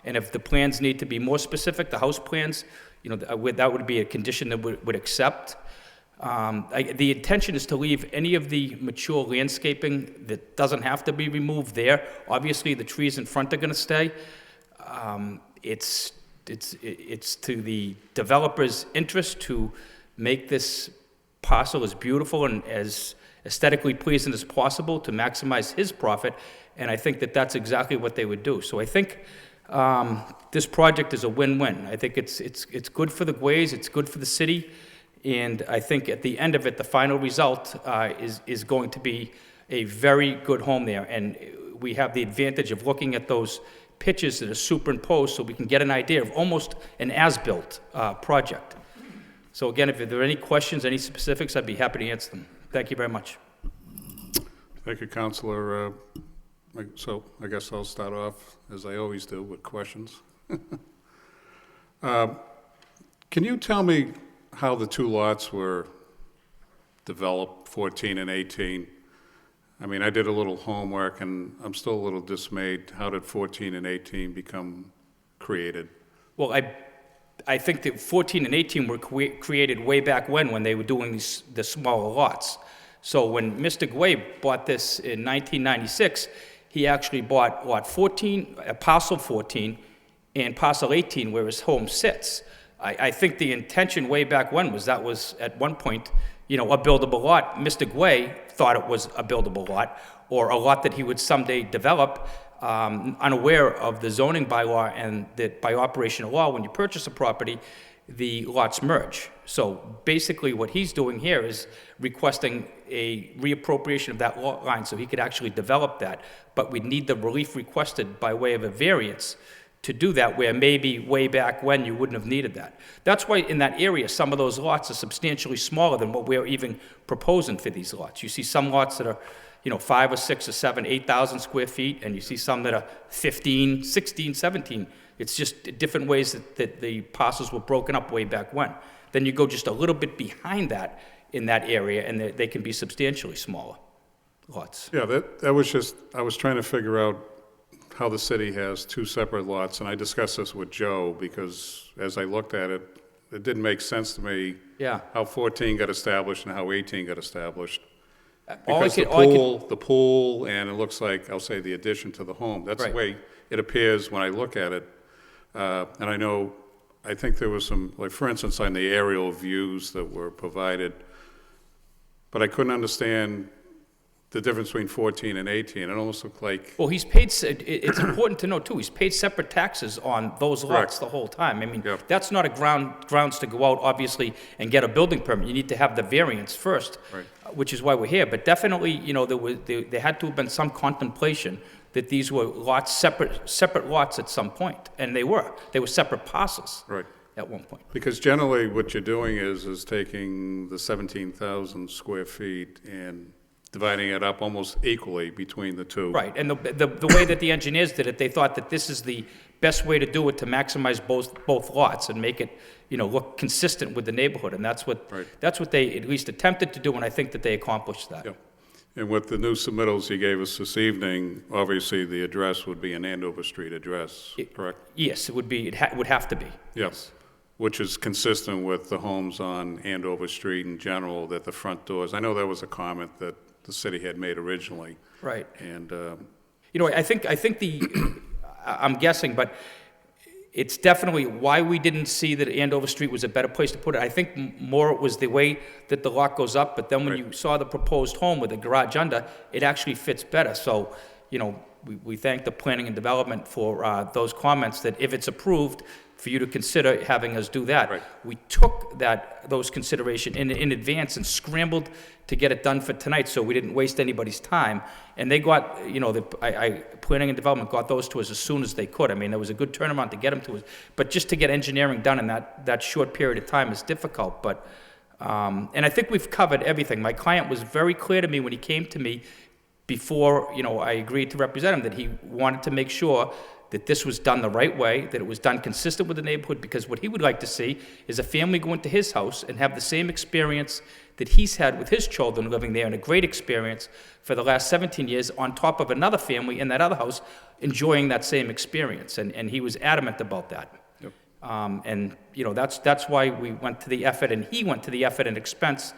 Speaker 13: and if the plans need to be more specific, the house plans, that would be a condition that would accept. The intention is to leave any of the mature landscaping that doesn't have to be removed there. Obviously, the trees in front are going to stay. It's to the developer's interest to make this parcel as beautiful and as aesthetically pleasing as possible to maximize his profit, and I think that that's exactly what they would do. So I think this project is a win-win. I think it's good for the Gways, it's good for the city. And I think at the end of it, the final result is going to be a very good home there. And we have the advantage of looking at those pictures that are superimposed so we can get an idea of almost an as-built project. So again, if there are any questions, any specifics, I'd be happy to answer them. Thank you very much.
Speaker 1: Thank you, Counselor. So I guess I'll start off, as I always do, with questions. Can you tell me how the two lots were developed, 14 and 18? I mean, I did a little homework, and I'm still a little dismayed. How did 14 and 18 become created?
Speaker 13: Well, I think that 14 and 18 were created way back when they were doing the smaller lots. So when Mr. Gway bought this in 1996, he actually bought lot 14, parcel 14, and parcel 18, where his home sits. I think the intention way back when was that was at one point, a buildable lot. Mr. Gway thought it was a buildable lot, or a lot that he would someday develop, unaware of the zoning bylaw, and that by operation of law, when you purchase a property, the lots merge. So basically what he's doing here is requesting a reappropriation of that lot line so he could actually develop that. But we'd need the relief requested by way of a variance to do that, where maybe way back when you wouldn't have needed that. That's why in that area, some of those lots are substantially smaller than what we're even proposing for these lots. You see some lots that are, 5 or 6 or 7, 8,000 square feet, and you see some that are 15, 16, 17. It's just different ways that the parcels were broken up way back when. Then you go just a little bit behind that in that area, and they can be substantially smaller lots.
Speaker 1: Yeah, that was just, I was trying to figure out how the city has two separate lots, and I discussed this with Joe, because as I looked at it, it didn't make sense to me how 14 got established and how 18 got established. Because the pool, and it looks like, I'll say, the addition to the home, that's the way it appears when I look at it. And I think there was some, like for instance, on the aerial views that were provided, but I couldn't understand the difference between 14 and 18. It almost looked like...
Speaker 13: Well, he's paid, it's important to note too, he's paid separate taxes on those lots the whole time. I mean, that's not a grounds to go out, obviously, and get a building permit. You need to have the variance first, which is why we're here. But definitely, there had to have been some contemplation that these were lots, separate lots at some point, and they were separate parcels at one point.
Speaker 1: Because generally what you're doing is taking the 17,000 square feet and dividing it up almost equally between the two.
Speaker 13: Right, and the way that the engineers did it, they thought that this is the best way to do it to maximize both lots and make it, look consistent with the neighborhood, and that's what they at least attempted to do, and I think that they accomplished that.
Speaker 1: Yeah. And with the new submittals you gave us this evening, obviously the address would be an Andover Street address, correct?
Speaker 13: Yes, it would be, would have to be.
Speaker 1: Yes. Which is consistent with the homes on Andover Street in general, that the front doors, I know that was a comment that the city had made originally.
Speaker 13: Right.
Speaker 1: And,
Speaker 13: You know, I think I'm guessing, but it's definitely why we didn't see that Andover Street was a better place to put it. I think more it was the way that the lot goes up, but then when you saw the proposed home with the garage under, it actually fits better. So, you know, we thank the planning and development for those comments, that if it's approved, for you to consider having us do that.
Speaker 1: Right.
Speaker 13: We took those consideration in advance and scrambled to get it done for tonight, so we didn't waste anybody's time. And they got, you know, planning and development got those to us as soon as they could. I mean, there was a good turnaround to get them to us, but just to get engineering done in that short period of time is difficult. But and I think we've covered everything. My client was very clear to me when he came to me before, you know, I agreed to represent him, that he wanted to make sure that this was done the right way, that it was done consistent with the neighborhood, because what he would like to see is a family go into his house and have the same experience that he's had with his children living there, and a great experience for the last 17 years, on top of another family in that other house enjoying that same experience. And he was adamant about that.
Speaker 1: Yep.
Speaker 13: And, you know, that's why we went to the effort, and he went to the effort and expense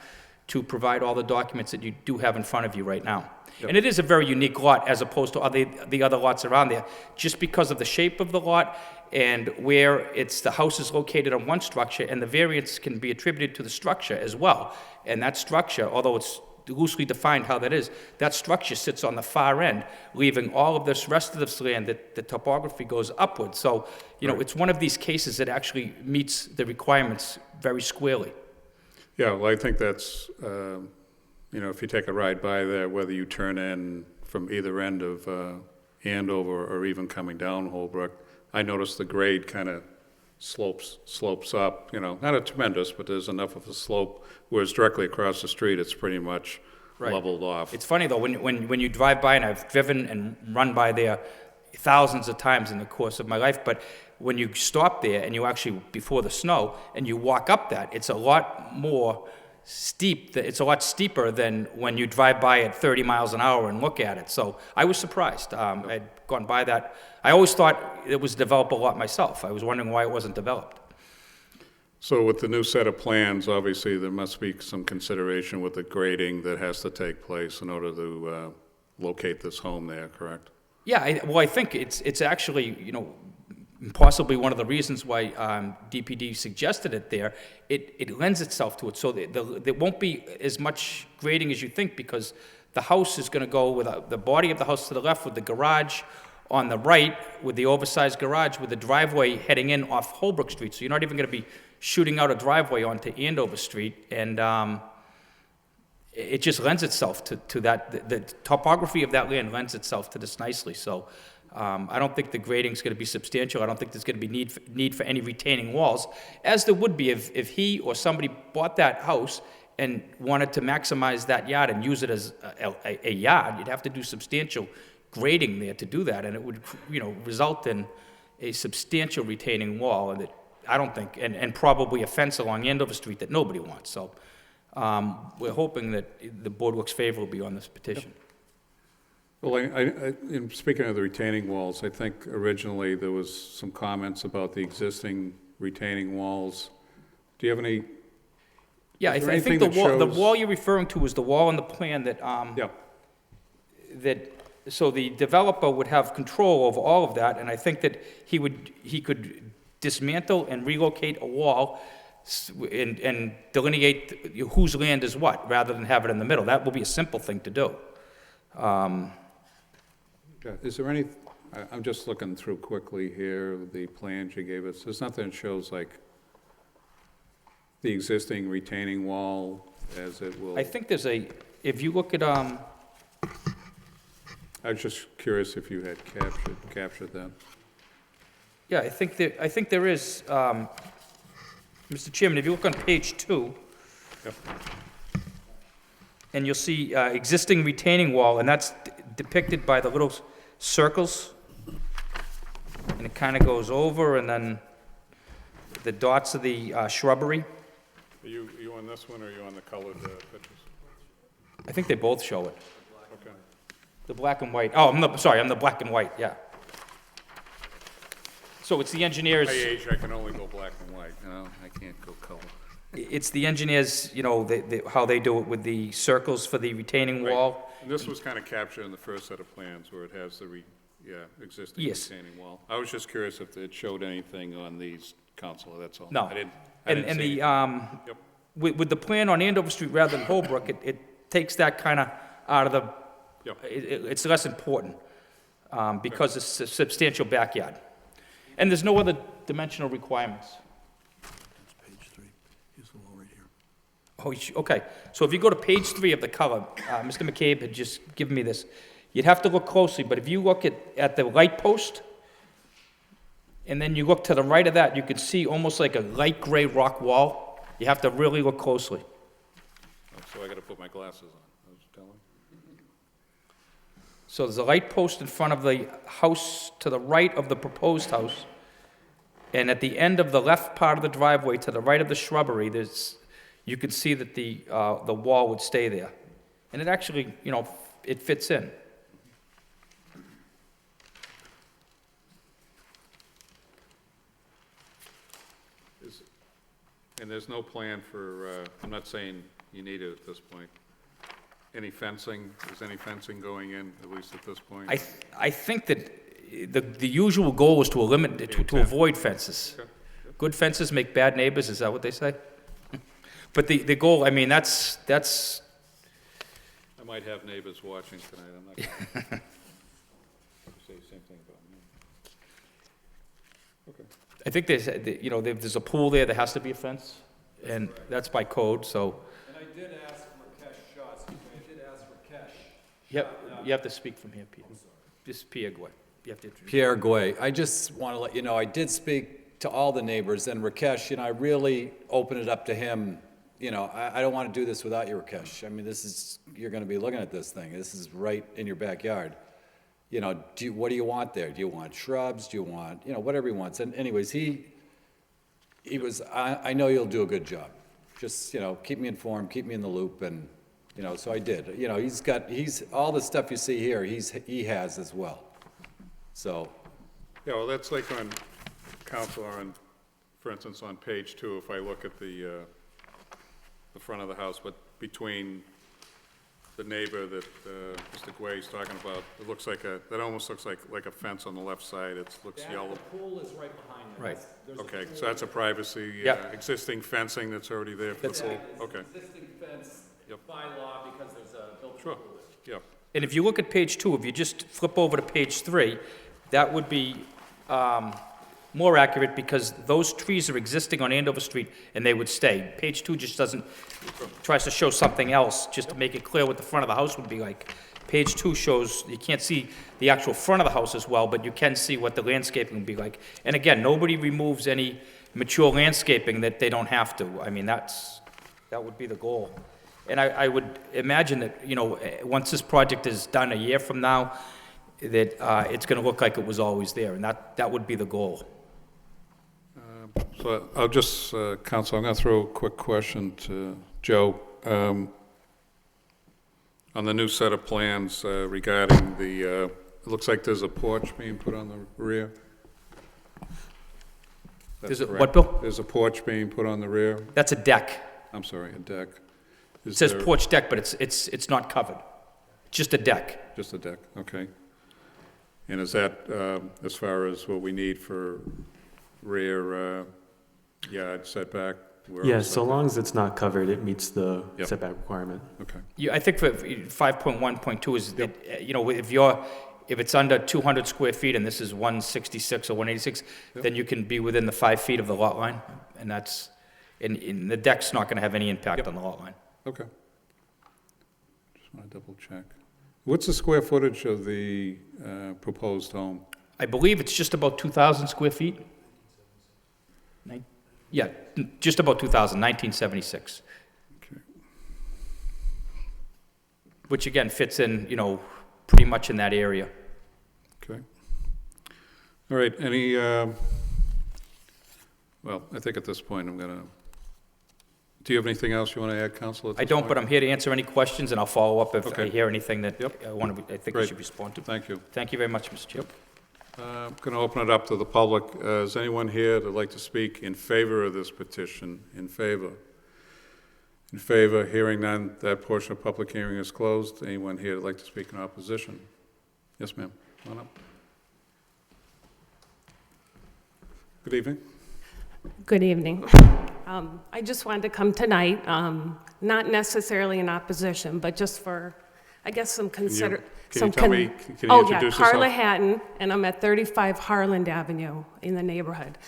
Speaker 13: to provide all the documents that you do have in front of you right now.
Speaker 1: Yep.
Speaker 13: And it is a very unique lot as opposed to the other lots around there, just because of the shape of the lot and where the house is located on one structure, and the variance can be attributed to the structure as well. And that structure, although it's loosely defined how that is, that structure sits on the far end, leaving all of this rest of this land that the topography goes upward. So, you know, it's one of these cases that actually meets the requirements very squarely.
Speaker 1: yeah, well, I think that's, you know, if you take a ride by there, whether you turn in from either end of Andover or even coming down Holbrook, I noticed the grade kind of slopes up, you know, not a tremendous, but there's enough of a slope, whereas directly across the street, it's pretty much leveled off.
Speaker 13: It's funny, though, when you drive by, and I've driven and run by there thousands of times in the course of my life, but when you stop there and you actually, before the snow, and you walk up that, it's a lot more steep. It's a lot steeper than when you drive by at 30 miles an hour and look at it. So I was surprised. I'd gone by that. I always thought it was developed a lot myself. I was wondering why it wasn't developed.
Speaker 1: So with the new set of plans, obviously, there must be some consideration with the grading that has to take place in order to locate this home there, correct?
Speaker 13: Yeah, I think it's actually, you know, possibly one of the reasons why DPD suggested it there. It lends itself to it, so there won't be as much grading as you think, because the house is going to go with the body of the house to the left, with the garage on the right, with the oversized garage, with the driveway heading in off Holbrook Street. So you're not even going to be shooting out a driveway onto Andover Street, and it just lends itself to that. The topography of that land lends itself to this nicely. So I don't think the grading's going to be substantial. I don't think there's going to be need for any retaining walls, as there would be if he or somebody bought that house and wanted to maximize that yard and use it as a yard. You'd have to do substantial grading there to do that, and it would, you know, result in a substantial retaining wall, and I don't think, and probably a fence along Andover Street that nobody wants. So we're hoping that the board looks favorably on this petition.
Speaker 1: Well, in speaking of the retaining walls, I think originally there was some comments about the existing retaining walls. Do you have any?
Speaker 13: Yeah, I think the wall you're referring to is the wall on the plan that, so the developer would have control over all of that, and I think that he could dismantle and relocate a wall and delineate whose land is what, rather than have it in the middle. That will be a simple thing to do.
Speaker 1: Is there any, I'm just looking through quickly here, the plans you gave us. There's nothing that shows like the existing retaining wall as it will.
Speaker 13: I think there's if you look at,
Speaker 1: I was just curious if you had captured that.
Speaker 13: yeah, I think there is, Mr. Chairman, if you look on page 2,
Speaker 1: Yep.
Speaker 13: and you'll see existing retaining wall, and that's depicted by the little circles, and it kind of goes over, and then the dots of the shrubbery.
Speaker 1: Are you on this one, or are you on the colored pictures?
Speaker 13: I think they both show it.
Speaker 1: Okay.
Speaker 13: The black and white. Oh, I'm the black and white, yeah. So it's the engineers,
Speaker 1: My age, I can only go black and white, you know, I can't go color.
Speaker 13: it's the engineers, you know, how they do it with the circles for the retaining
Speaker 1: Right.
Speaker 13: wall.
Speaker 1: And this was kind of captured in the first set of plans where it has the existing
Speaker 13: Yes.
Speaker 1: retaining wall. I was just curious if it showed anything on these, Counselor, that's all.
Speaker 13: No.
Speaker 1: I didn't
Speaker 13: And
Speaker 1: see
Speaker 13: the,
Speaker 1: anything. Yep.
Speaker 13: with the plan on Andover Street rather than Holbrook, it takes that kind of out of the,
Speaker 1: Yep.
Speaker 13: it's less important, because it's a substantial backyard. And there's no other dimensional requirements.
Speaker 11: Page 3, here's the wall right here.
Speaker 13: Oh, okay, so if you go to page 3 of the color, Mr. McCabe had just given me this, you'd have to look closely, but if you look at the light post, and then you look to the right of that, you can see almost like a light gray rock wall. You have to really look closely.
Speaker 1: Oh, so I gotta put my glasses on, I was telling.
Speaker 13: So there's a light post in front of the house to the right of the proposed house. And at the end of the left part of the driveway, to the right of the shrubbery, you can see that the wall would stay there. And it actually, you know, it fits in.
Speaker 1: And there's no plan for, I'm not saying you need it at this point. Any fencing, is any fencing going in, at least at this point?
Speaker 13: I think that the usual goal is to eliminate, to avoid fences.
Speaker 1: Okay.
Speaker 13: Good fences make bad neighbors, is that what they say? But the goal, I mean, that's,
Speaker 1: I might have neighbors watching tonight, I'm not gonna say the same thing about me. Okay.
Speaker 13: I think you know, there's a pool there, there has to be a fence, and that's by code, so.
Speaker 14: And I did ask Rakesh Shaw, excuse me, I did ask Rakesh.
Speaker 13: You have to speak from here, Peter. Just Pierre Gouet. You have to introduce.
Speaker 14: Pierre Gouet, I just want to let you know, I did speak to all the neighbors, and Rakesh, you know, I really opened it up to him. You know, I don't want to do this without you, Rakesh. I mean, you're going to be looking at this thing. This is right in your backyard. You know, what do you want there? Do you want shrubs? Do you want, you know, whatever he wants? And anyways, he was, I know you'll do a good job. Just, you know, keep me informed, keep me in the loop, and, you know, so I did. You know, all the stuff you see here, he has as well. So.
Speaker 1: Yeah, well, that's like on, Counselor, for instance, on page 2, if I look at the front of the house, but between the neighbor that Mr. Guay's talking about, it looks like that almost looks like a fence on the left side, it looks yellow.
Speaker 14: The pool is right behind it.
Speaker 13: Right.
Speaker 1: Okay, so that's a privacy,
Speaker 13: Yep.
Speaker 1: existing fencing that's already there for the pool? Okay,
Speaker 14: Existing fence
Speaker 1: Yep.
Speaker 14: by law because there's a built-in
Speaker 1: sure,
Speaker 14: pool there.
Speaker 1: yeah.
Speaker 13: And if you look at page 2, if you just flip over to page 3, that would be more accurate because those trees are existing on Andover Street and they would stay. Page 2 just tries to show something else, just to make it clear what the front of the house would be like. Page 2 shows, you can't see the actual front of the house as well, but you can see what the landscaping would be like. And again, nobody removes any mature landscaping that they don't have to. I mean, that would be the goal. And I would imagine that, you know, once this project is done a year from now, that it's going to look like it was always there, and that would be the goal.
Speaker 1: So I'll just, Counsel, I'm going to throw a quick question to Joe. On the new set of plans regarding it looks like there's a porch being put on the rear.
Speaker 13: Is it what, Bill?
Speaker 1: There's a porch being put on the rear.
Speaker 13: That's a deck.
Speaker 1: I'm sorry, a deck.
Speaker 13: It says porch deck, but it's not covered. Just a deck.
Speaker 1: Just a deck, okay. And is that as far as what we need for rear yard setback?
Speaker 4: Yeah, so long as it's not covered, it meets the
Speaker 1: Yep.
Speaker 4: setback requirement.
Speaker 1: Okay,
Speaker 13: Yeah, I think for 5.1.2 is that, you know, if it's under 200 square feet and this is 166 or 186, then you can be within the 5 feet of the lot line, and and the deck's not going to have any impact on the lot line.
Speaker 1: okay. Just want to double check. What's the square footage of the proposed home?
Speaker 13: I believe it's just about 2,000 square feet. Yeah, just about 2,000, 1976.
Speaker 1: Okay.
Speaker 13: Which again fits in, you know, pretty much in that area.
Speaker 1: Okay. All right, any, well, I think at this point I'm going to Do you have anything else you want to add, Counsel? at
Speaker 13: I
Speaker 1: this
Speaker 13: don't,
Speaker 1: point?
Speaker 13: but I'm here to answer any questions, and I'll follow up if I
Speaker 1: Okay.
Speaker 13: hear anything that
Speaker 1: Yep.
Speaker 13: I think I
Speaker 1: Great.
Speaker 13: should respond to.
Speaker 1: Thank you.
Speaker 13: Thank you very much, Mr. Chair.
Speaker 1: I'm going to open it up to the public. Is anyone here that'd like to speak in favor of this petition? In favor? In favor, hearing none, that portion of public hearing is closed. Anyone here that'd like to speak in opposition? Yes, ma'am. Come on up. Good evening.
Speaker 15: Good evening. I just wanted to come tonight, not necessarily in opposition, but just for, I guess, some
Speaker 1: Can you
Speaker 15: some
Speaker 1: tell me, can you
Speaker 15: Oh, yeah,
Speaker 1: introduce yourself?
Speaker 15: Carla Hatton, and I'm at 35 Harland Avenue in the neighborhood.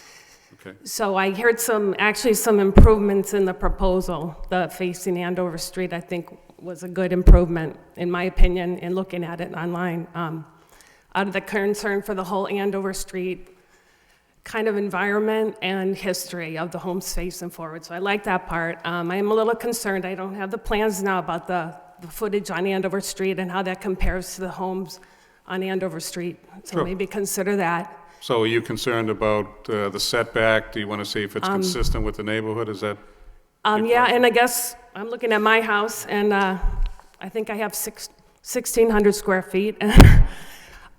Speaker 1: Okay.
Speaker 15: So I heard actually some improvements in the proposal. The facing Andover Street, I think, was a good improvement, in my opinion, in looking at it online. Out of the concern for the whole Andover Street kind of environment and history of the homes facing forward. So I like that part. I am a little concerned, I don't have the plans now about the footage on Andover Street and how that compares to the homes on Andover Street. So
Speaker 1: Sure.
Speaker 15: maybe consider that.
Speaker 1: So are you concerned about the setback? Do you want to see if it's consistent with the neighborhood? Is that?
Speaker 15: Yeah, and I guess I'm looking at my house, and I think I have 1,600 square feet.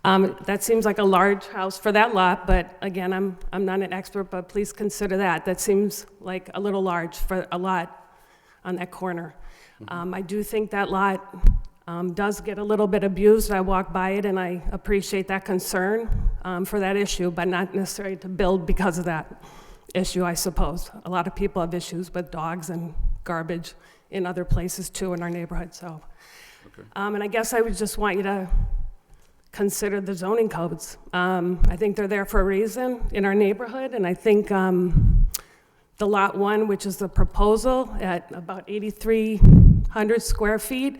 Speaker 15: That seems like a large house for that lot, but again, I'm not an expert, but please consider that. That seems like a little large for a lot on that corner. I do think that lot does get a little bit abused. I walk by it, and I appreciate that concern for that issue, but not necessarily to build because of that issue, I suppose. A lot of people have issues with dogs and garbage in other places too in our neighborhood, so.
Speaker 1: Okay.
Speaker 15: And I guess I would just want you to consider the zoning codes. I think they're there for a reason in our neighborhood, and I think the Lot 1, which is the proposal at about 8,300 square feet,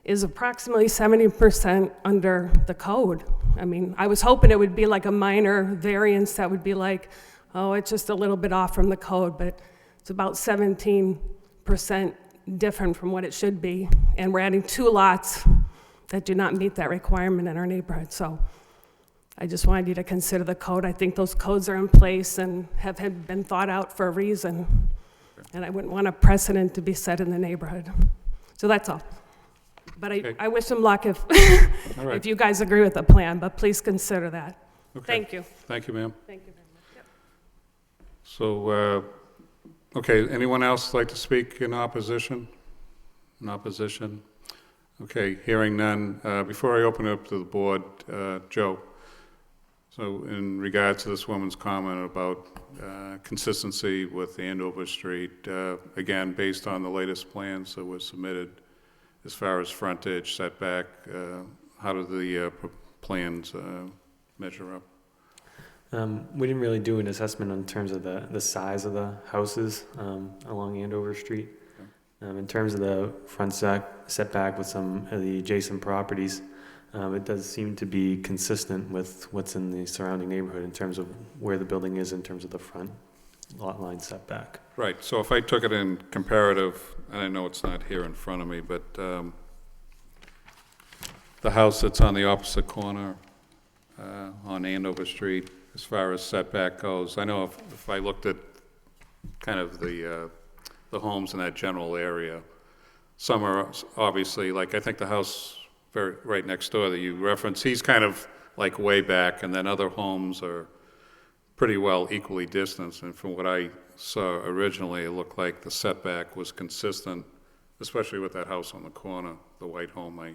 Speaker 15: is approximately 70% under the code. I mean, I was hoping it would be like a minor variance that would be like, oh, it's just a little bit off from the code, but it's about 17% different from what it should be. And we're adding 2 lots that do not meet that requirement in our neighborhood. So I just wanted you to consider the code. I think those codes are in place and have been thought out for a reason. And I wouldn't want a precedent to be set in the neighborhood. So that's all. But
Speaker 1: Okay.
Speaker 15: I wish them luck if,
Speaker 1: All right.
Speaker 15: if you guys agree with the plan, but please consider that.
Speaker 1: Okay.
Speaker 15: Thank you.
Speaker 1: Thank you, ma'am.
Speaker 15: Thank you very much. Yep.
Speaker 1: So, okay, anyone else like to speak in opposition? In opposition? Okay, hearing none. Before I open it up to the board, Joe, so in regards to this woman's comment about consistency with Andover Street, again, based on the latest plans that were submitted, as far as frontage, setback, how do the plans measure up?
Speaker 4: We didn't really do an assessment in terms of the size of the houses along Andover Street. In terms of the front setback with some of the adjacent properties, it does seem to be consistent with what's in the surrounding neighborhood in terms of where the building is in terms of the front lot line setback.
Speaker 1: Right, so if I took it in comparative, and I know it's not here in front of me, but the house that's on the opposite corner on Andover Street, as far as setback goes, I know if I looked at kind of the homes in that general area, some are obviously, like I think the house right next door that you referenced, he's kind of like way back, and then other homes are pretty well equally distanced, and from what I saw originally, it looked like the setback was consistent, especially with that house on the corner, the white home. I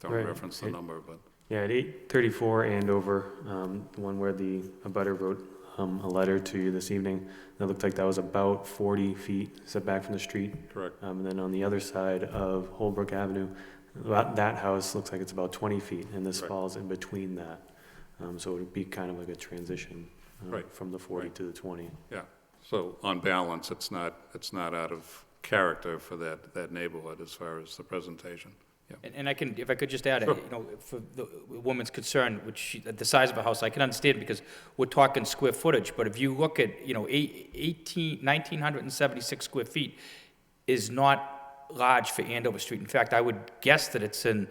Speaker 1: don't
Speaker 4: Right.
Speaker 1: reference the number, but
Speaker 4: Yeah, at 834 Andover, the one where the abutter wrote a letter to you this evening, it looked like that was about 40 feet setback from the street.
Speaker 1: correct.
Speaker 4: And then on the other side of Holbrook Avenue, that house looks like it's about 20 feet, and this
Speaker 1: Right.
Speaker 4: falls in between that. So it would be kind of like a transition
Speaker 1: Right.
Speaker 4: from the 40
Speaker 1: Right.
Speaker 4: to the 20.
Speaker 1: Yeah, so on balance, it's not out of character for that neighborhood as far as the presentation. Yeah.
Speaker 13: And I can, if I could just add,
Speaker 1: Sure.
Speaker 13: for the woman's concern, the size of a house, I can understand because we're talking square footage, but if you look at, 1,976 square feet is not large for Andover Street. In fact, I would guess that it's in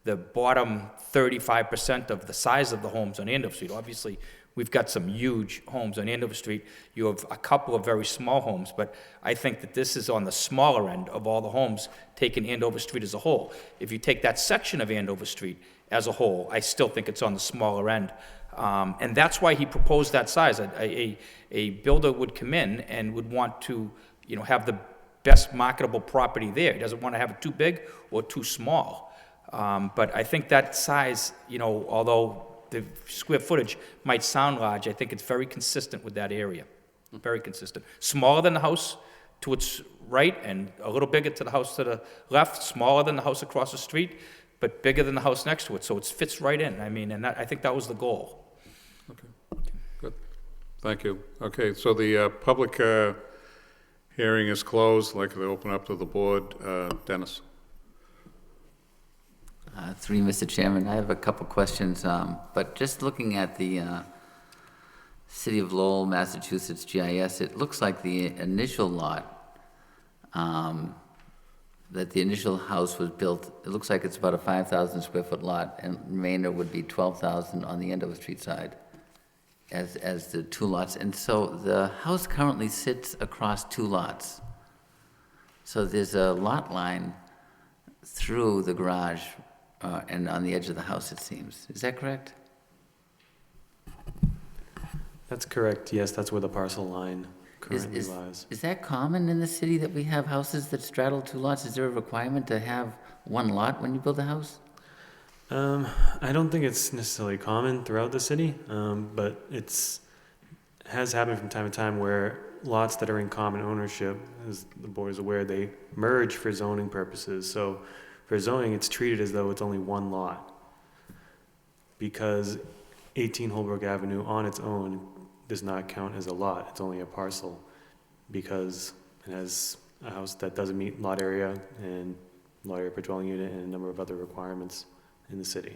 Speaker 13: the bottom 35% of the size of the homes on Andover Street. Obviously, we've got some huge homes on Andover Street. You have a couple of very small homes, but I think that this is on the smaller end of all the homes, taking Andover Street as a whole. If you take that section of Andover Street as a whole, I still think it's on the smaller end. And that's why he proposed that size. A builder would come in and would want to, have the best marketable property there. He doesn't want to have it too big or too small. But I think that size, although the square footage might sound large, I think it's very consistent with that area. Very consistent. Smaller than the house to its right and a little bigger to the house to the left, smaller than the house across the street, but bigger than the house next to it. So it fits right in. I think that was the goal.
Speaker 1: Okay, good. Thank you. Okay, so the public hearing is closed. I'd like to open up to the board. Dennis.
Speaker 5: Through you, Mr. Chairman, I have a couple questions, but just looking at the City of Lowell, Massachusetts GIS, it looks like the initial lot, that the initial house was built, it looks like it's about a 5,000 square foot lot, and remainder would be 12,000 on the Andover Street side as the two lots. And so the house currently sits across two lots. So there's a lot line through the garage and on the edge of the house, it seems. Is that correct?
Speaker 4: That's correct, yes, that's where the parcel line currently lies.
Speaker 5: Is that common in the city that we have houses that straddle two lots? Is there a requirement to have one lot when you build a house?
Speaker 4: I don't think it's necessarily common throughout the city, but it has happened from time to time where lots that are in common ownership, as the board is aware, they merge for zoning purposes. So for zoning, it's treated as though it's only one lot, because 18 Holbrook Avenue on its own does not count as a lot. It's only a parcel because it has a house that doesn't meet lot area and lot area per dwelling unit and a number of other requirements in the city.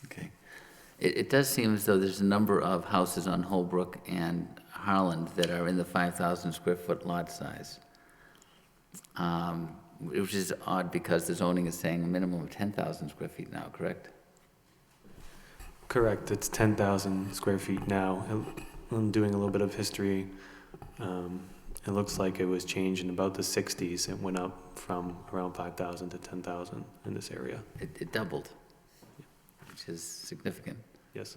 Speaker 5: Okay. It does seem as though there's a number of houses on Holbrook and Harland that are in the 5,000 square foot lot size, which is odd because the zoning is saying a minimum of 10,000 square feet now, correct?
Speaker 4: Correct, it's 10,000 square feet now. I'm doing a little bit of history. It looks like it was changed in about the 60s. It went up from around 5,000 to 10,000 in this area.
Speaker 5: It doubled, which is significant.
Speaker 4: Yes.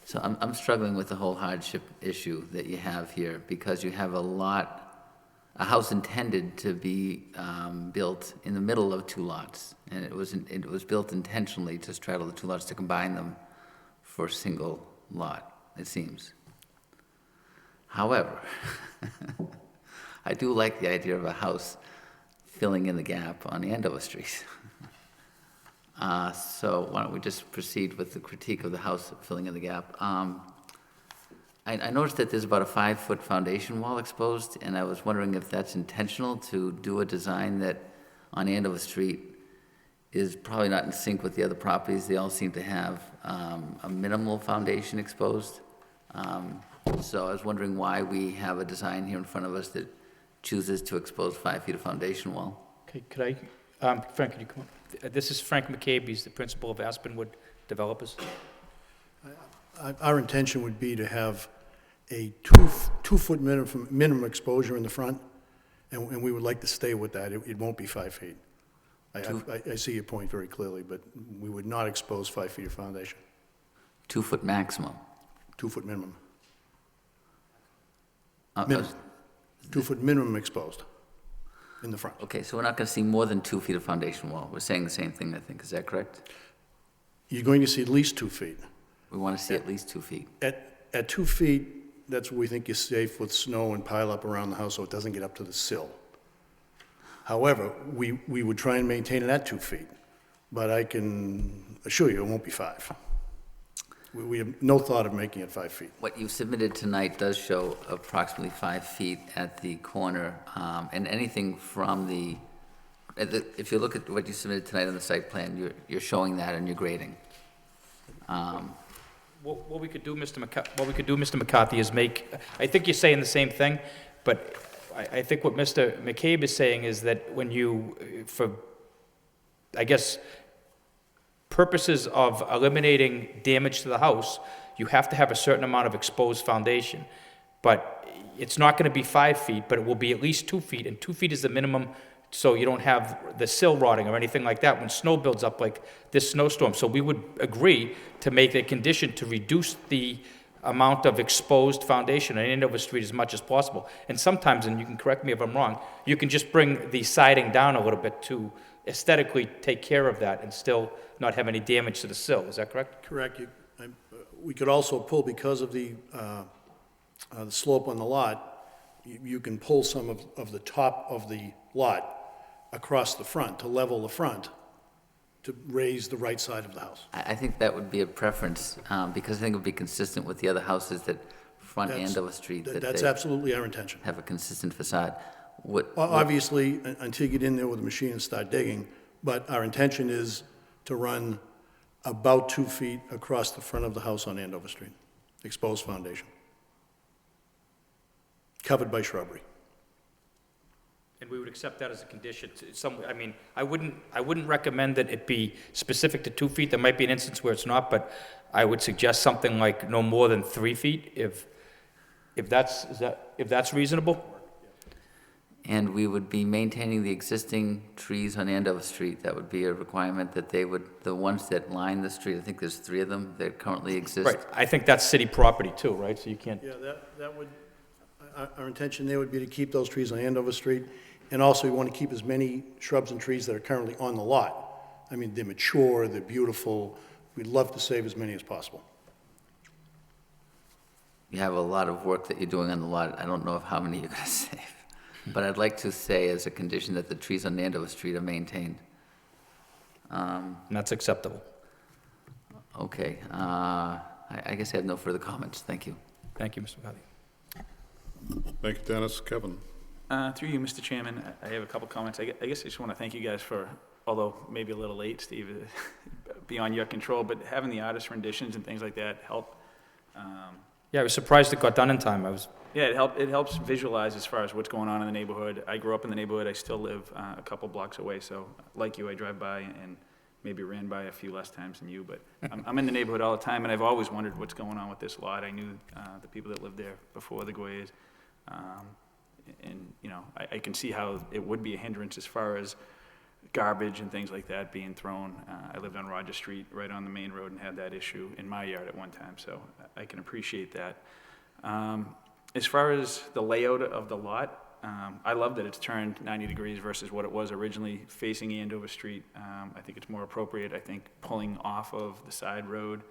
Speaker 5: So I'm struggling with the whole hardship issue that you have here, because you have a house intended to be built in the middle of two lots, and it was built intentionally to straddle the two lots to combine them for a single lot, it seems. However, I do like the idea of a house filling in the gap on Andover Street. So why don't we just proceed with the critique of the house filling in the gap. I noticed that there's about a 5-foot foundation wall exposed, and I was wondering if that's intentional to do a design that on Andover Street is probably not in sync with the other properties. They all seem to have a minimal foundation exposed. So I was wondering why we have a design here in front of us that chooses to expose 5 feet of foundation wall.
Speaker 13: Okay, could I, Frank, could you come up? This is Frank McCabe, he's the principal of Aspenwood Developers.
Speaker 6: Our intention would be to have a two-foot minimum exposure in the front, and we would like to stay with that. It won't be 5 feet. I see your point very clearly, but we would not expose 5 feet of foundation.
Speaker 5: 2 foot maximum.
Speaker 6: 2 foot minimum.
Speaker 5: Uh,
Speaker 6: 2 foot minimum exposed in the front.
Speaker 5: Okay, so we're not going to see more than 2 feet of foundation wall. We're saying the same thing, I think. Is that correct?
Speaker 6: You're going to see at least 2 feet.
Speaker 5: We want to see at least 2 feet.
Speaker 6: At 2 feet, that's what we think is safe with snow and pile up around the house so it doesn't get up to the sill. However, we would try and maintain it at 2 feet, but I can assure you it won't be 5. We have no thought of making it 5 feet.
Speaker 5: What you submitted tonight does show approximately 5 feet at the corner, and anything from if you look at what you submitted tonight on the site plan, you're showing that and you're grading.
Speaker 13: What we could do, Mr. McCarthy, is I think you're saying the same thing, but I think what Mr. McCabe is saying is that when you, for I guess, purposes of eliminating damage to the house, you have to have a certain amount of exposed foundation. But it's not gonna be 5 feet, but it will be at least 2 feet, and 2 feet is the minimum, so you don't have the sill rotting or anything like that when snow builds up like this snowstorm. So we would agree to make a condition to reduce the amount of exposed foundation on Andover Street as much as possible. And sometimes, and you can correct me if I'm wrong, you can just bring the siding down a little bit to aesthetically take care of that and still not have any damage to the sill. Is that correct?
Speaker 16: Correct. We could also pull, because of the slope on the lot, you can pull some of the top of the lot across the front to level the front to raise the right side of the house.
Speaker 5: I think that would be a preference, because I think it would be consistent with the other houses that front Andover Street. that
Speaker 16: That's
Speaker 5: they
Speaker 16: absolutely our intention.
Speaker 5: Have a consistent facade.
Speaker 16: Obviously, until you get in there with a machine and start digging, but our intention is to run about 2 feet across the front of the house on Andover Street, exposed foundation, covered by shrubbery.
Speaker 13: And we would accept that as a condition. I mean, I wouldn't recommend that it be specific to 2 feet. There might be an instance where it's not, but I would suggest something like no more than 3 feet, if that's reasonable.
Speaker 5: And we would be maintaining the existing trees on Andover Street. That would be a requirement that they would, the ones that line the street, I think there's 3 of them that currently exist.
Speaker 13: Right, I think that's city property too, right? So you can't.
Speaker 16: Yeah, that would, our intention there would be to keep those trees on Andover Street, and also we want to keep as many shrubs and trees that are currently on the lot. I mean, they're mature, they're beautiful. We'd love to save as many as possible.
Speaker 5: You have a lot of work that you're doing on the lot. I don't know of how many you're going to save. But I'd like to say as a condition that the trees on Andover Street are maintained.
Speaker 13: And that's acceptable.
Speaker 5: Okay, I guess I have no further comments. Thank you.
Speaker 13: Thank you, Mr. McCarthy.
Speaker 1: Thank you, Dennis. Kevin?
Speaker 7: Through you, Mr. Chairman, I have a couple comments. I guess I just want to thank you guys for, although maybe a little late, Steve, beyond your control, but having the artist renditions and things like that help.
Speaker 13: Yeah, I was surprised it got done in time.
Speaker 7: Yeah, it helps visualize as far as what's going on in the neighborhood. I grew up in the neighborhood. I still live a couple blocks away, so like you, I drive by and maybe ran by a few less times than you, but I'm in the neighborhood all the time, and I've always wondered what's going on with this lot. I knew the people that lived there before the Goyes, and you know, I can see how it would be a hindrance as far as garbage and things like that being thrown. I lived on Roger Street, right on the main road, and had that issue in my yard at one time, so I can appreciate that. As far as the layout of the lot, I love that it's turned 90 degrees versus what it was originally facing Andover Street. I think it's more appropriate. I think pulling off of the side road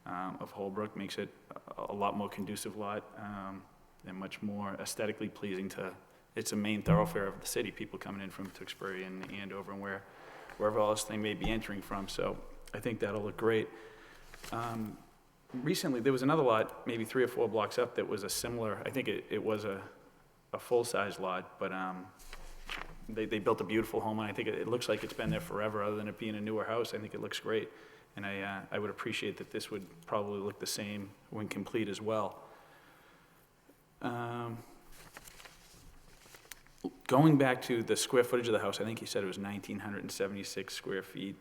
Speaker 7: of Holbrook makes it a lot more conducive lot and much more aesthetically pleasing to, it's a main thoroughfare of the city, people coming in from Tewksbury and Andover and wherever else they may be entering from. So I think that'll look great. Recently, there was another lot, maybe 3 or 4 blocks up, that was a similar, I think it was a full-size lot, but they built a beautiful home, and I think it looks like it's been there forever, other than it being a newer house. I think it looks great, and I would appreciate that this would probably look the same when complete as well. Going back to the square footage of the house, I think you said it was 1,976 square feet.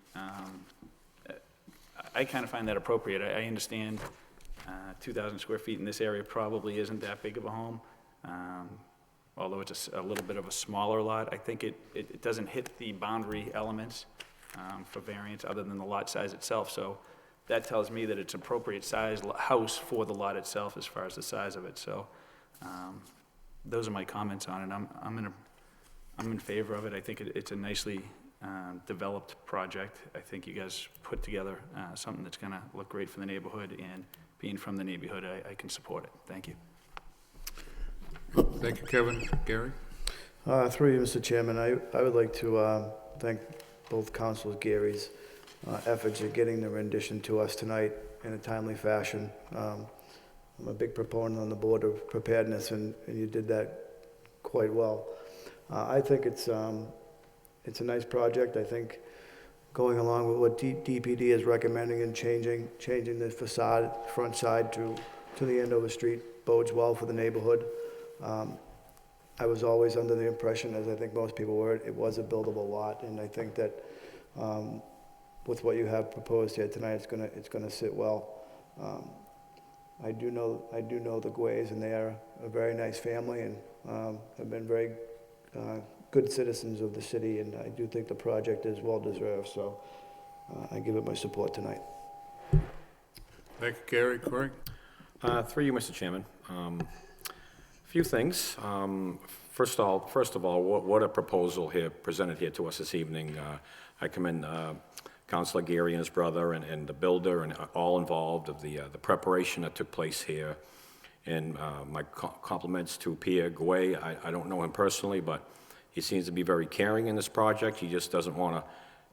Speaker 7: I kind of find that appropriate. I understand 2,000 square feet in this area probably isn't that big of a home, although it's a little bit of a smaller lot. I think it doesn't hit the boundary elements for variance other than the lot size itself. So that tells me that it's appropriate size house for the lot itself as far as the size of it. So those are my comments on it. I'm in favor of it. I think it's a nicely developed project. I think you guys put together something that's going to look great for the neighborhood, and being from the neighborhood, I can support it. Thank you.
Speaker 1: Thank you, Kevin. Gary?
Speaker 2: Through you, Mr. Chairman, I would like to thank both councilors Gary's efforts at getting the rendition to us tonight in a timely fashion. I'm a big proponent on the board of preparedness, and you did that quite well. I think it's a nice project. I think going along with what DPD is recommending and changing the facade, front side to the Andover Street bodes well for the neighborhood. I was always under the impression, as I think most people were, it was a buildable lot, and I think that with what you have proposed here tonight, it's gonna sit well. I do know the Guays, and they are a very nice family, and have been very good citizens of the city, and I do think the project is well-deserved, so I give it my support tonight.
Speaker 1: Thank you, Gary. Corey?
Speaker 8: Through you, Mr. Chairman. Few things. First of all, what a proposal here, presented here to us this evening. I commend Councilor Gary and his brother and the builder and all involved of the preparation that took place here. And my compliments to Pierre Gouet. I don't know him personally, but he seems to be very caring in this project. He just doesn't want to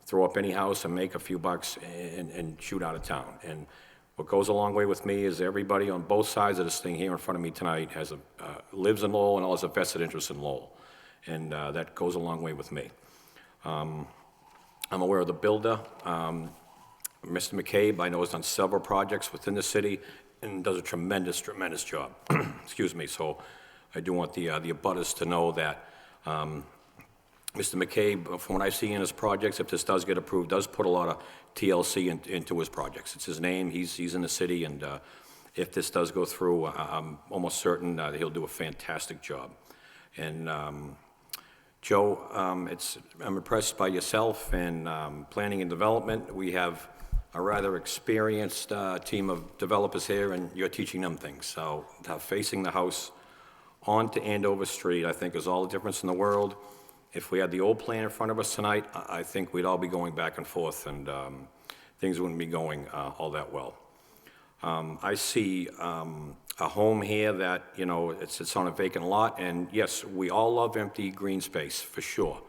Speaker 8: throw up any house and make a few bucks and shoot out of town. And what goes a long way with me is everybody on both sides of this thing here in front of me tonight has lives in Lowell and all has a vested interest in Lowell. And that goes a long way with me. I'm aware of the builder. Mr. McCabe, I know, has done several projects within the city and does a tremendous job. Excuse me. So I do want the abutters to know that Mr. McCabe, from what I see in his projects, if this does get approved, does put a lot of TLC into his projects. It's his name. He's in the city, and if this does go through, I'm almost certain that he'll do a fantastic job. And Joe, I'm impressed by yourself and planning and development. We have a rather experienced team of developers here, and you're teaching them things. So facing the house onto Andover Street, I think, is all the difference in the world. If we had the old plan in front of us tonight, I think we'd all be going back and forth, and things wouldn't be going all that well. I see a home here that, you know, it's on a vacant lot, and yes, we all love empty green space, for sure.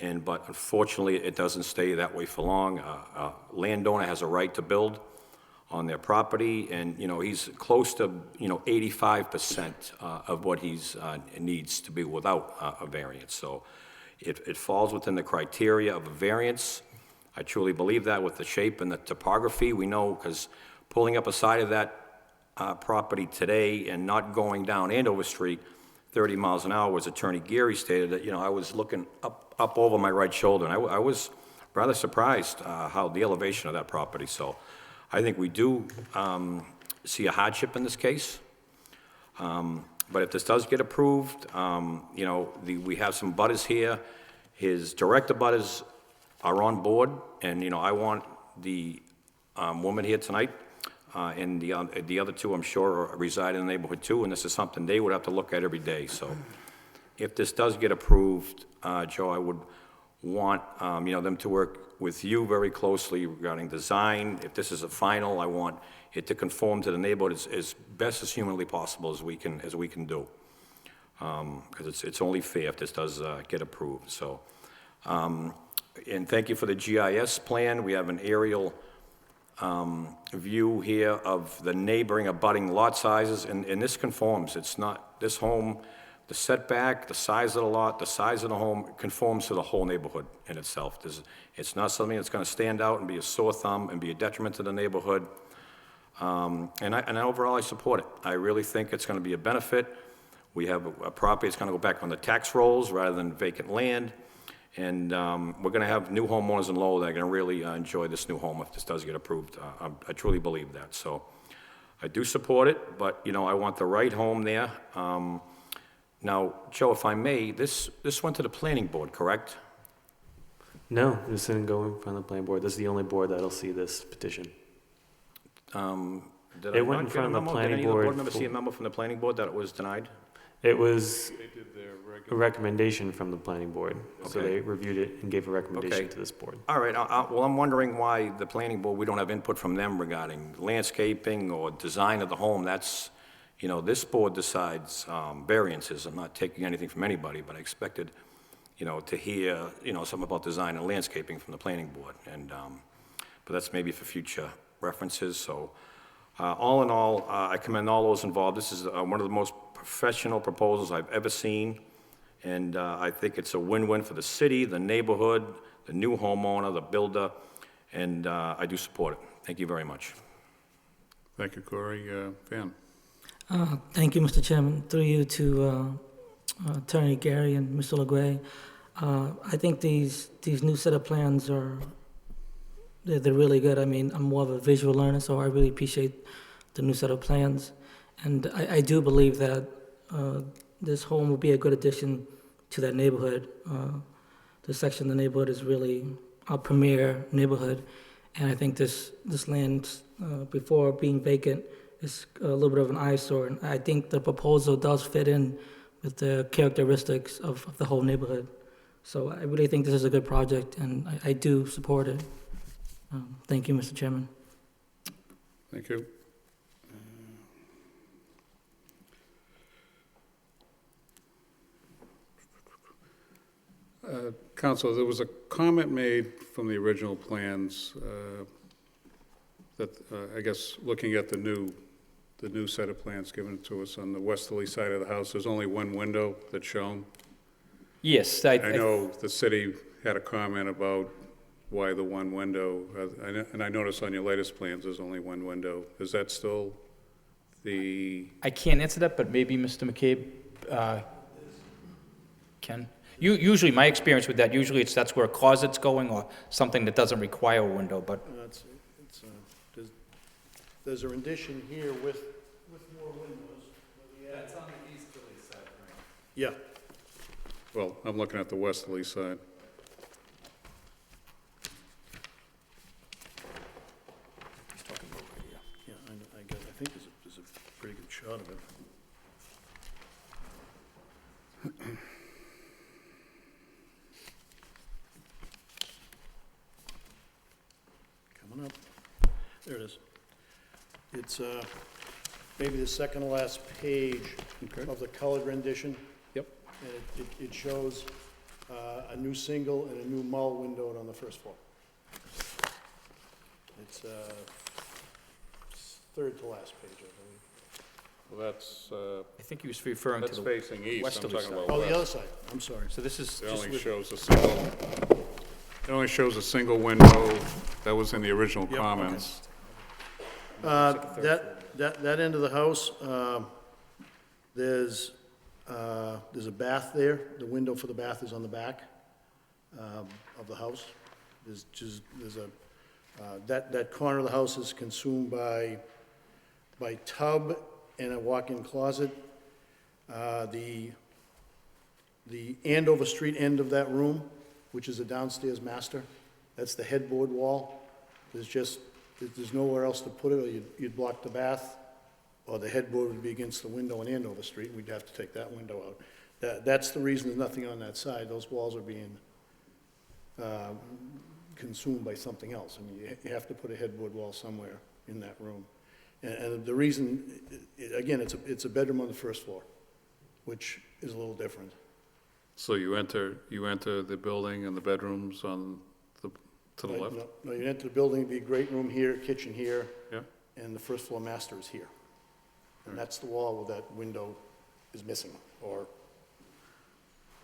Speaker 8: But unfortunately, it doesn't stay that way for long. A landowner has a right to build on their property, and, you know, he's close to, 85% of what he's needs to be without a variance. So it falls within the criteria of a variance. I truly believe that with the shape and the topography. We know, because pulling up a side of that property today and not going down Andover Street 30 miles an hour, as Attorney Gary stated, that, I was looking up over my right shoulder, and I was rather surprised how the elevation of that property. So I think we do see a hardship in this case. But if this does get approved, we have some butters here. His direct abutters are on board, and, I want the woman here tonight and the other two, I'm sure, reside in the neighborhood too, and this is something they would have to look at every day. So if this does get approved, Joe, I would want, them to work with you very closely regarding design. If this is a final, I want it to conform to the neighborhood as best as humanly possible as we can do. Because it's only fair if this does get approved. So, and thank you for the GIS plan. We have an aerial view here of the neighboring abutting lot sizes, and this conforms. It's not, this home, the setback, the size of the lot, the size of the home conforms to the whole neighborhood in itself. It's not something that's going to stand out and be a sore thumb and be a detriment to the neighborhood. And overall, I support it. I really think it's going to be a benefit. We have a property that's going to go back on the tax rolls rather than vacant land. And we're going to have new homeowners in Lowell that are going to really enjoy this new home if this does get approved. I truly believe that. So I do support it, but, I want the right home there. Now, Joe, if I may, this went to the planning board, correct?
Speaker 4: No, this didn't go in front of the planning board. This is the only board that'll see this petition.
Speaker 8: Did
Speaker 4: It went in front of the planning
Speaker 8: Did any of the
Speaker 4: board
Speaker 8: board members see a memo from the planning board that it was denied?
Speaker 4: It was
Speaker 1: They did their
Speaker 4: a recommendation from the planning board. So
Speaker 8: Okay.
Speaker 4: they reviewed it and gave a recommendation
Speaker 8: Okay.
Speaker 4: to this board.
Speaker 8: All right, well, I'm wondering why the planning board, we don't have input from them regarding landscaping or design of the home. That's, this board decides variances. I'm not taking anything from anybody, but I expected, to hear, something about design and landscaping from the planning board. And, but that's maybe for future references. So all in all, I commend all those involved. This is one of the most professional proposals I've ever seen. And I think it's a win-win for the city, the neighborhood, the new homeowner, the builder, and I do support it. Thank you very much.
Speaker 1: Thank you, Corey. Van?
Speaker 9: Thank you, Mr. Chairman. Through you to Attorney Gary and Mr. LeGray. I think these new set of plans they're really good. I mean, I'm more of a visual learner, so I really appreciate the new set of plans. And I do believe that this home will be a good addition to that neighborhood. This section of the neighborhood is really a premier neighborhood, and I think this land, before being vacant, is a little bit of an eyesore. And I think the proposal does fit in with the characteristics of the whole neighborhood. So I really think this is a good project, and I do support it. Thank you, Mr. Chairman.
Speaker 1: Thank you. Council, there was a comment made from the original plans that, I guess, looking at the new set of plans given to us on the westerly side of the house, there's only one window that's shown.
Speaker 13: Yes,
Speaker 1: I know the city had a comment about why the one window, and I noticed on your latest plans, there's only one window. Is that still the?
Speaker 13: I can't answer that, but maybe Mr. McCabe can. Usually, my experience with that, usually that's where a closet's going or something that doesn't require a window, but
Speaker 16: There's a rendition here with more windows.
Speaker 14: That's on the easterly side, right?
Speaker 16: Yeah.
Speaker 1: Well, I'm looking at the westerly side.
Speaker 16: He's talking about right here. Yeah, I think there's a pretty good shot of it. Coming up. There it is. It's maybe the second to last page of the colored rendition.
Speaker 1: Yep.
Speaker 16: And it shows a new single and a new mull window on the first floor. It's third to last page, I believe.
Speaker 1: Well, that's,
Speaker 13: I think he was referring to
Speaker 1: that's
Speaker 13: the
Speaker 1: facing east. I'm
Speaker 13: westerly
Speaker 1: talking
Speaker 13: side.
Speaker 1: about
Speaker 16: Oh,
Speaker 1: west.
Speaker 16: the other side, I'm sorry.
Speaker 13: So this is
Speaker 1: It
Speaker 13: just
Speaker 1: only
Speaker 13: with,
Speaker 1: shows a single, it only shows a single window that was in the original
Speaker 16: Yep,
Speaker 1: comments.
Speaker 16: That end of the house, there's a bath there. The window for the bath is on the back of the house. That corner of the house is consumed by tub and a walk-in closet. The Andover Street end of that room, which is a downstairs master, that's the headboard wall. There's nowhere else to put it, or you'd block the bath, or the headboard would be against the window on Andover Street, and we'd have to take that window out. That's the reason there's nothing on that side. Those walls are being consumed by something else. I mean, you have to put a headboard wall somewhere in that room. And the reason, again, it's a bedroom on the first floor, which is a little different.
Speaker 1: So you enter the building and the bedrooms on to the left?
Speaker 16: No, you enter the building, it'd be a great room here, kitchen here,
Speaker 1: Yeah.
Speaker 16: and the first floor master is here. And that's the wall where that window is missing, or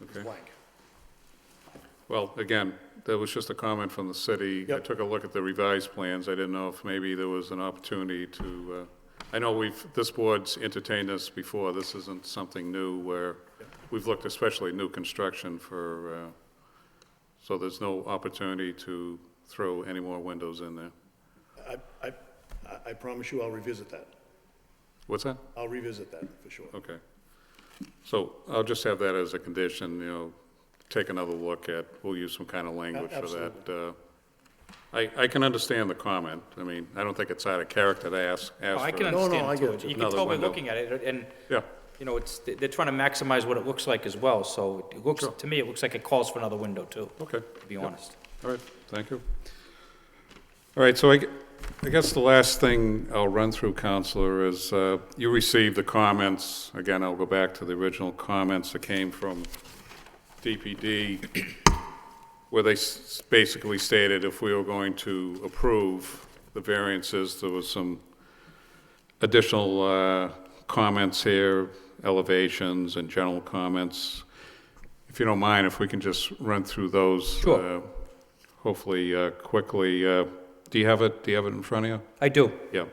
Speaker 16: is
Speaker 1: Okay.
Speaker 16: blank.
Speaker 1: Well, again, that was just a comment from the city. I
Speaker 16: Yep.
Speaker 1: took a look at the revised plans. I didn't know if maybe there was an opportunity to, I know this board's entertained this before. This isn't something new where we've looked, especially new construction for, so there's no opportunity to throw any more windows in there.
Speaker 16: I promise you I'll revisit that.
Speaker 1: What's that?
Speaker 16: I'll revisit that, for sure.
Speaker 1: Okay. So I'll just have that as a condition, take another look at, we'll use some kind of language for that. I can understand the comment. I mean, I don't think it's out of character to ask
Speaker 13: oh, I
Speaker 1: for
Speaker 13: can
Speaker 1: it.
Speaker 13: understand
Speaker 16: I
Speaker 13: it
Speaker 16: get
Speaker 13: too.
Speaker 16: it.
Speaker 13: You can
Speaker 1: Another
Speaker 13: tell by
Speaker 1: window.
Speaker 13: looking at it, and,
Speaker 1: Yeah,
Speaker 13: they're trying to maximize what it looks like as well, so it looks,
Speaker 1: Sure.
Speaker 13: to me, it looks like it calls for another window too,
Speaker 1: okay.
Speaker 13: to be honest.
Speaker 1: All right, thank you. All right, so I guess the last thing I'll run through, Counselor, is you received the comments. Again, I'll go back to the original comments that came from DPD, where they basically stated if we were going to approve the variances, there was some additional comments here, elevations and general comments. If you don't mind, if we can just run through those.
Speaker 13: Sure.
Speaker 1: Hopefully quickly. Do you have it in front of you?
Speaker 13: I do.
Speaker 1: Yeah.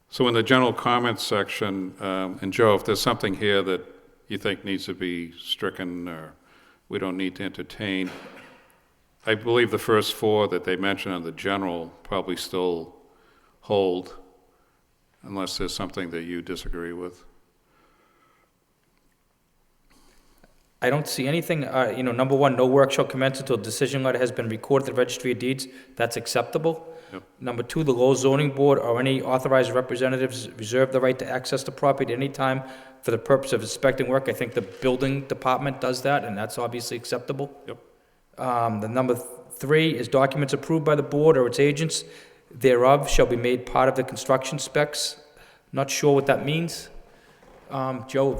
Speaker 1: So in the general comments section, and Joe, if there's something here that you think needs to be stricken or we don't need to entertain. I believe the first four that they mentioned on the general probably still hold, unless there's something that you disagree with.
Speaker 13: I don't see anything, number one, no work shall commence until a decision letter has been recorded at the registry of deeds. That's acceptable.
Speaker 1: Yep.
Speaker 13: Number two, the Lowell zoning board or any authorized representatives reserve the right to access the property at any time for the purpose of inspecting work. I think the building department does that, and that's obviously acceptable.
Speaker 1: Yep.
Speaker 13: The number three is documents approved by the board or its agents thereof shall be made part of the construction specs. Not sure what that means. Joe?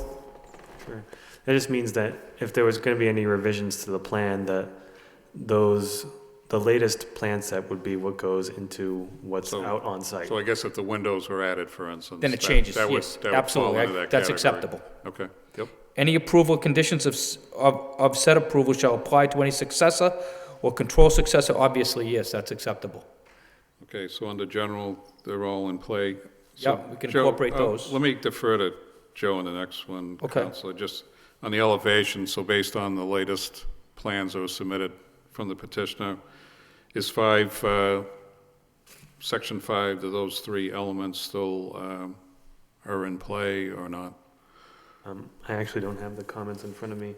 Speaker 4: Sure. That just means that if there was going to be any revisions to the plan, that the latest plan set would be what goes into what's out on site.
Speaker 1: So I guess if the windows were added, for instance.
Speaker 13: Then it changes,
Speaker 1: that
Speaker 13: yes,
Speaker 1: would fall
Speaker 13: absolutely.
Speaker 1: into that
Speaker 13: That's
Speaker 1: category.
Speaker 13: acceptable.
Speaker 1: Okay, yep.
Speaker 13: Any approval conditions of said approval shall apply to any successor or control successor. Obviously, yes, that's acceptable.
Speaker 1: Okay, so under general, they're all in play.
Speaker 13: Yeah,
Speaker 1: So,
Speaker 13: we can
Speaker 1: Joe,
Speaker 13: incorporate those.
Speaker 1: Let me defer to Joe in the next one,
Speaker 13: Okay.
Speaker 1: Counselor. Just on the elevation, so based on the latest plans that were submitted from the petitioner, is section 5, do those three elements still are in play or not?
Speaker 4: I actually don't have the comments in front of me.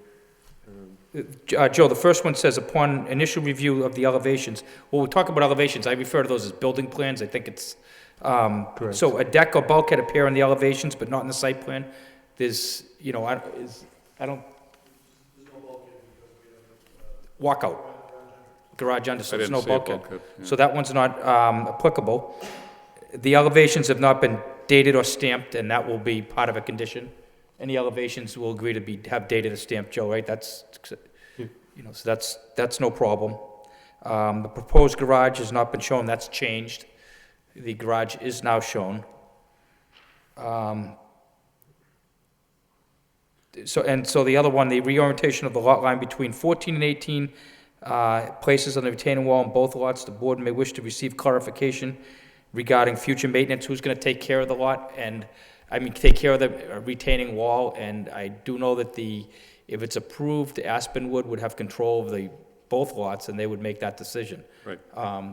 Speaker 13: Joe, the first one says, upon initial review of the elevations, when we talk about elevations, I refer to those as building plans. I think it's,
Speaker 4: Correct.
Speaker 13: so a deck or bulkhead appear in the elevations, but not in the site plan. There's, I don't. Walkout. Garage under, so
Speaker 1: I
Speaker 13: there's
Speaker 1: didn't
Speaker 13: no
Speaker 1: see a
Speaker 13: bulkhead.
Speaker 1: bulkhead, yeah.
Speaker 13: So that one's not applicable. The elevations have not been dated or stamped, and that will be part of a condition. Any elevations will agree to have dated or stamped, Joe, right? That's, so that's no problem. The proposed garage has not been shown, that's changed. The garage is now shown. So the other one, the reorientation of the lot line between 14 and 18 places on the retaining wall on both lots. The board may wish to receive clarification regarding future maintenance, who's going to take care of the lot, and, take care of the retaining wall, and I do know that if it's approved, Aspenwood would have control of both lots, and they would make that decision.
Speaker 1: Right.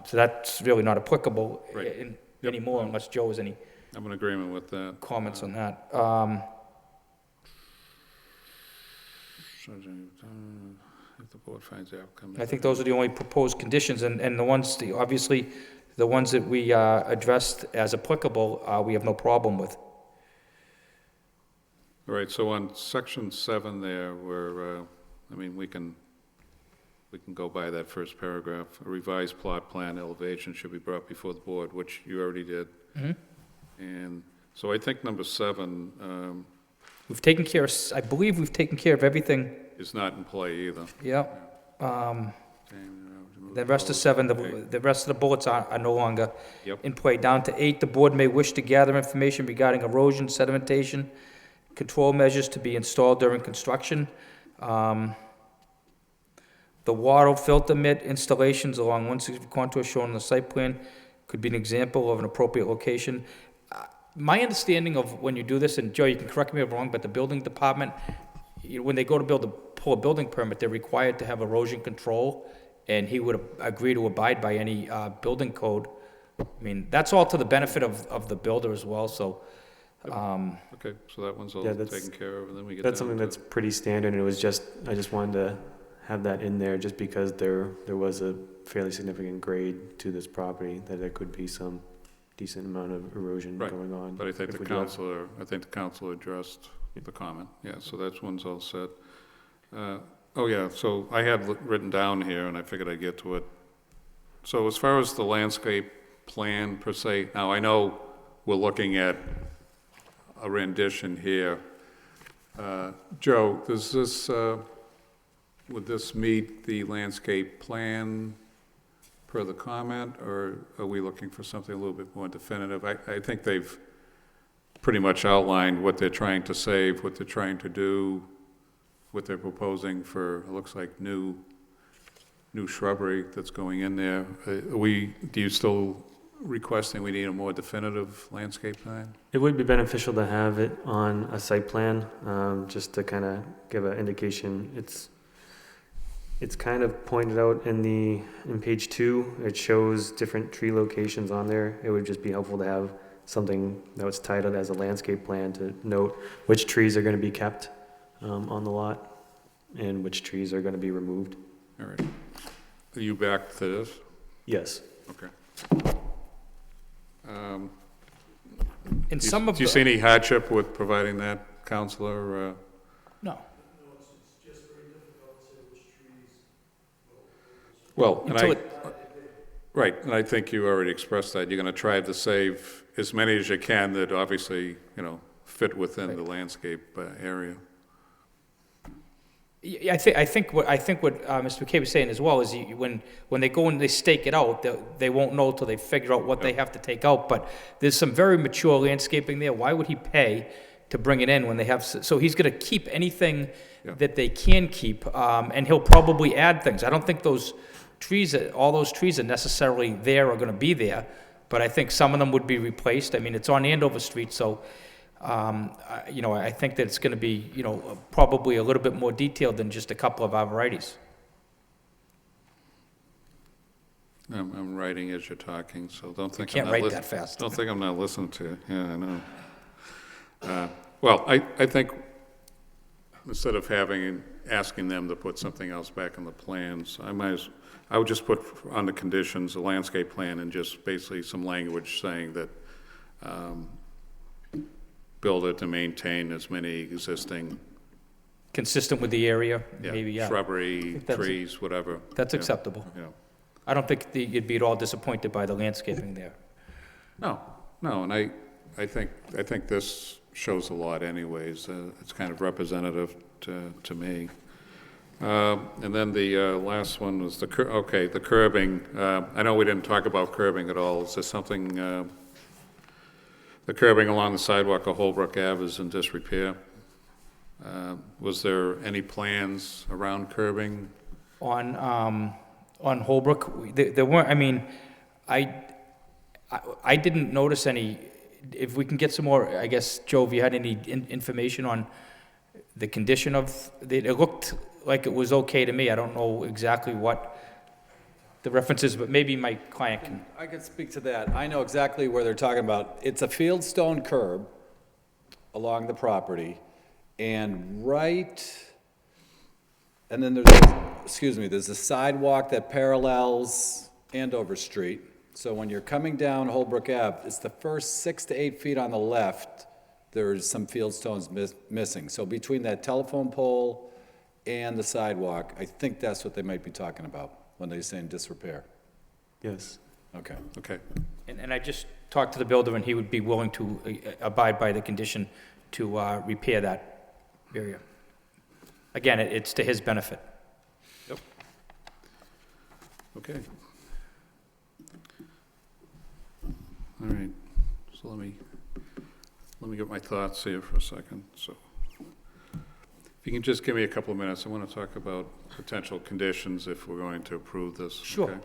Speaker 13: So that's really not applicable
Speaker 1: Right.
Speaker 13: anymore, unless Joe has any
Speaker 1: I'm in agreement with that.
Speaker 13: comments on that.
Speaker 1: If the board finds the outcome.
Speaker 13: I think those are the only proposed conditions, and the ones, obviously, the ones that we addressed as applicable, we have no problem with.
Speaker 1: All right, so on section 7 there, where, we can go by that first paragraph. A revised plot plan elevation should be brought before the board, which you already did.
Speaker 13: Mhm.
Speaker 1: And so I think number 7
Speaker 13: We've taken care of, I believe we've taken care of everything.
Speaker 1: is not in play either.
Speaker 13: Yep. The rest of 7, the rest of the bullets are no longer
Speaker 1: Yep.
Speaker 13: in play. Down to 8, the board may wish to gather information regarding erosion, sedimentation, control measures to be installed during construction. The water filter mitt installations along 160 contour shown on the site plan could be an example of an appropriate location. My understanding of when you do this, and Joe, you can correct me if I'm wrong, but the building department, when they go to pull a building permit, they're required to have erosion control, and he would agree to abide by any building code. That's all to the benefit of the builder as well, so.
Speaker 1: Okay, so that one's all
Speaker 4: Yeah, that's-
Speaker 1: taken care of, and then we get
Speaker 4: That's
Speaker 1: down
Speaker 4: something
Speaker 1: to-
Speaker 4: that's pretty standard, and I just wanted to have that in there just because there was a fairly significant grade to this property, that there could be some decent amount of erosion
Speaker 1: Right,
Speaker 4: going on.
Speaker 1: But I think
Speaker 4: if
Speaker 1: the
Speaker 4: we do have-
Speaker 1: council addressed the comment, yeah, so that one's all set. So I had written down here, and I figured I'd get to it. So as far as the landscape plan per se, now I know we're looking at a rendition here. Joe, does this, would this meet the landscape plan per the comment, or are we looking for something a little bit more definitive? I think they've pretty much outlined what they're trying to save, what they're trying to do, what they're proposing for, it looks like new shrubbery that's going in there. Do you still requesting we need a more definitive landscape plan?
Speaker 4: It would be beneficial to have it on a site plan, just to kind of give an indication. It's kind of pointed out in page 2. It shows different tree locations on there. It would just be helpful to have something that was titled as a landscape plan to note which trees are going to be kept on the lot and which trees are going to be removed.
Speaker 1: All right. Are you back to this?
Speaker 4: Yes.
Speaker 1: Okay.
Speaker 13: In some of
Speaker 1: Do you see any hardship with providing that, Counselor?
Speaker 13: No.
Speaker 1: Well,
Speaker 13: Until
Speaker 1: right, and I think you already expressed that. You're going to try to save as many as you can that obviously, fit within the landscape area.
Speaker 13: Yeah, I think what Mr. McCabe was saying as well is when they go and they stake it out, they won't know till they figure out what they have to take out. But there's some very mature landscaping there. Why would he pay to bring it in when they have? So he's going to keep anything that they can keep, and he'll probably add things. I don't think all those trees are necessarily there or going to be there, but I think some of them would be replaced. I mean, it's on Andover Street, so. I think that it's going to be, probably a little bit more detailed than just a couple of arborvitaes.
Speaker 1: I'm writing as you're talking, so don't think
Speaker 13: can't write that fast.
Speaker 1: Don't think I'm not listening to you. Yeah, I know. Well, I think instead of asking them to put something else back in the plans, I would just put on the conditions a landscape plan and just basically some language saying that build it to maintain as many existing.
Speaker 13: Consistent with the area, maybe,
Speaker 1: Shrubbery, trees, whatever.
Speaker 13: That's acceptable.
Speaker 1: Yeah.
Speaker 13: I don't think you'd be at all disappointed by the landscaping there.
Speaker 1: No, and I think this shows a lot anyways. It's kind of representative to me. And then the last one was the curbing. I know we didn't talk about curbing at all. Is there something, the curbing along the sidewalk of Holbrook Ave is in disrepair? Was there any plans around curbing?
Speaker 13: On Holbrook, there weren't. I mean, I didn't notice any. If we can get some more, I guess, Joe, if you had any information on the condition of it looked like it was okay to me. I don't know exactly what the reference is, but maybe my client can.
Speaker 14: I can speak to that. I know exactly where they're talking about. It's a fieldstone curb along the property, and then there's a sidewalk that parallels Andover Street. So when you're coming down Holbrook Ave, it's the first 6 to 8 feet on the left, there's some fieldstones missing. So between that telephone pole and the sidewalk, I think that's what they might be talking about when they're saying disrepair.
Speaker 4: Yes.
Speaker 1: Okay.
Speaker 13: And I just talked to the builder, and he would be willing to abide by the condition to repair that area. Again, it's to his benefit.
Speaker 1: Yep. Okay. All right. So let me get my thoughts here for a second. So if you can just give me a couple of minutes, I want to talk about potential conditions if we're going to approve this.
Speaker 13: Sure.
Speaker 1: Okay?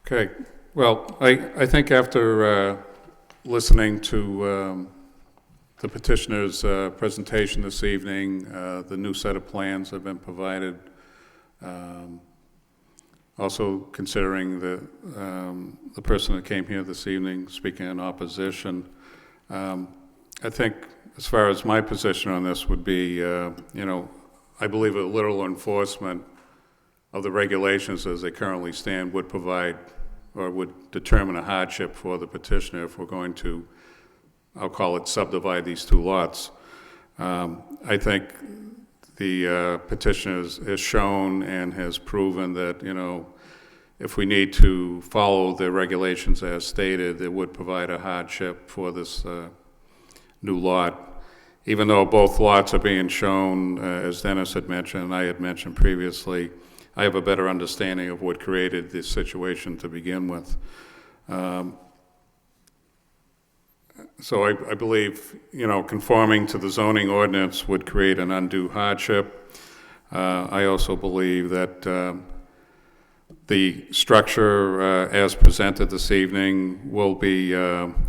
Speaker 1: Okay, well, I think after listening to the petitioner's presentation this evening, the new set of plans have been provided, also considering the person that came here this evening speaking in opposition, I think as far as my position on this would be, you know, I believe a literal enforcement of the regulations as they currently stand would provide or would determine a hardship for the petitioner if we're going to, I'll call it, subdivide these two lots. I think the petitioner has shown and has proven that, you know, if we need to follow the regulations as stated, it would provide a hardship for this new lot. Even though both lots are being shown, as Dennis had mentioned, and I had mentioned previously, I have a better understanding of what created this situation to begin with. So I believe, you know, conforming to the zoning ordinance would create an undue hardship. I also believe that the structure as presented this evening will be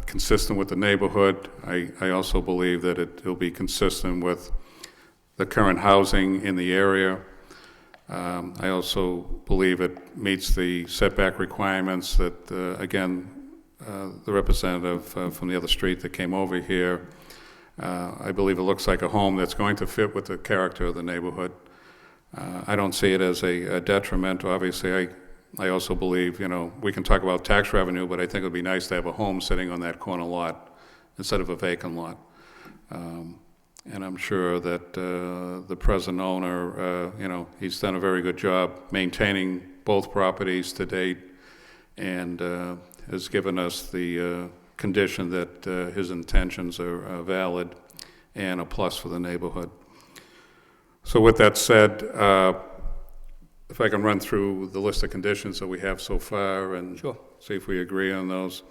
Speaker 1: consistent with the neighborhood. I also believe that it will be consistent with the current housing in the area. I also believe it meets the setback requirements that, again, the representative from the other street that came over here, I believe it looks like a home that's going to fit with the character of the neighborhood. I don't see it as a detriment. Obviously, I also believe, you know, we can talk about tax revenue, but I think it would be nice to have a home sitting on that corner lot instead of a vacant lot. And I'm sure that the present owner, you know, he's done a very good job maintaining both properties to date and has given us the condition that his intentions are valid and a plus for the neighborhood. So with that said, if I can run through the list of conditions that we have so far and see if we agree on those.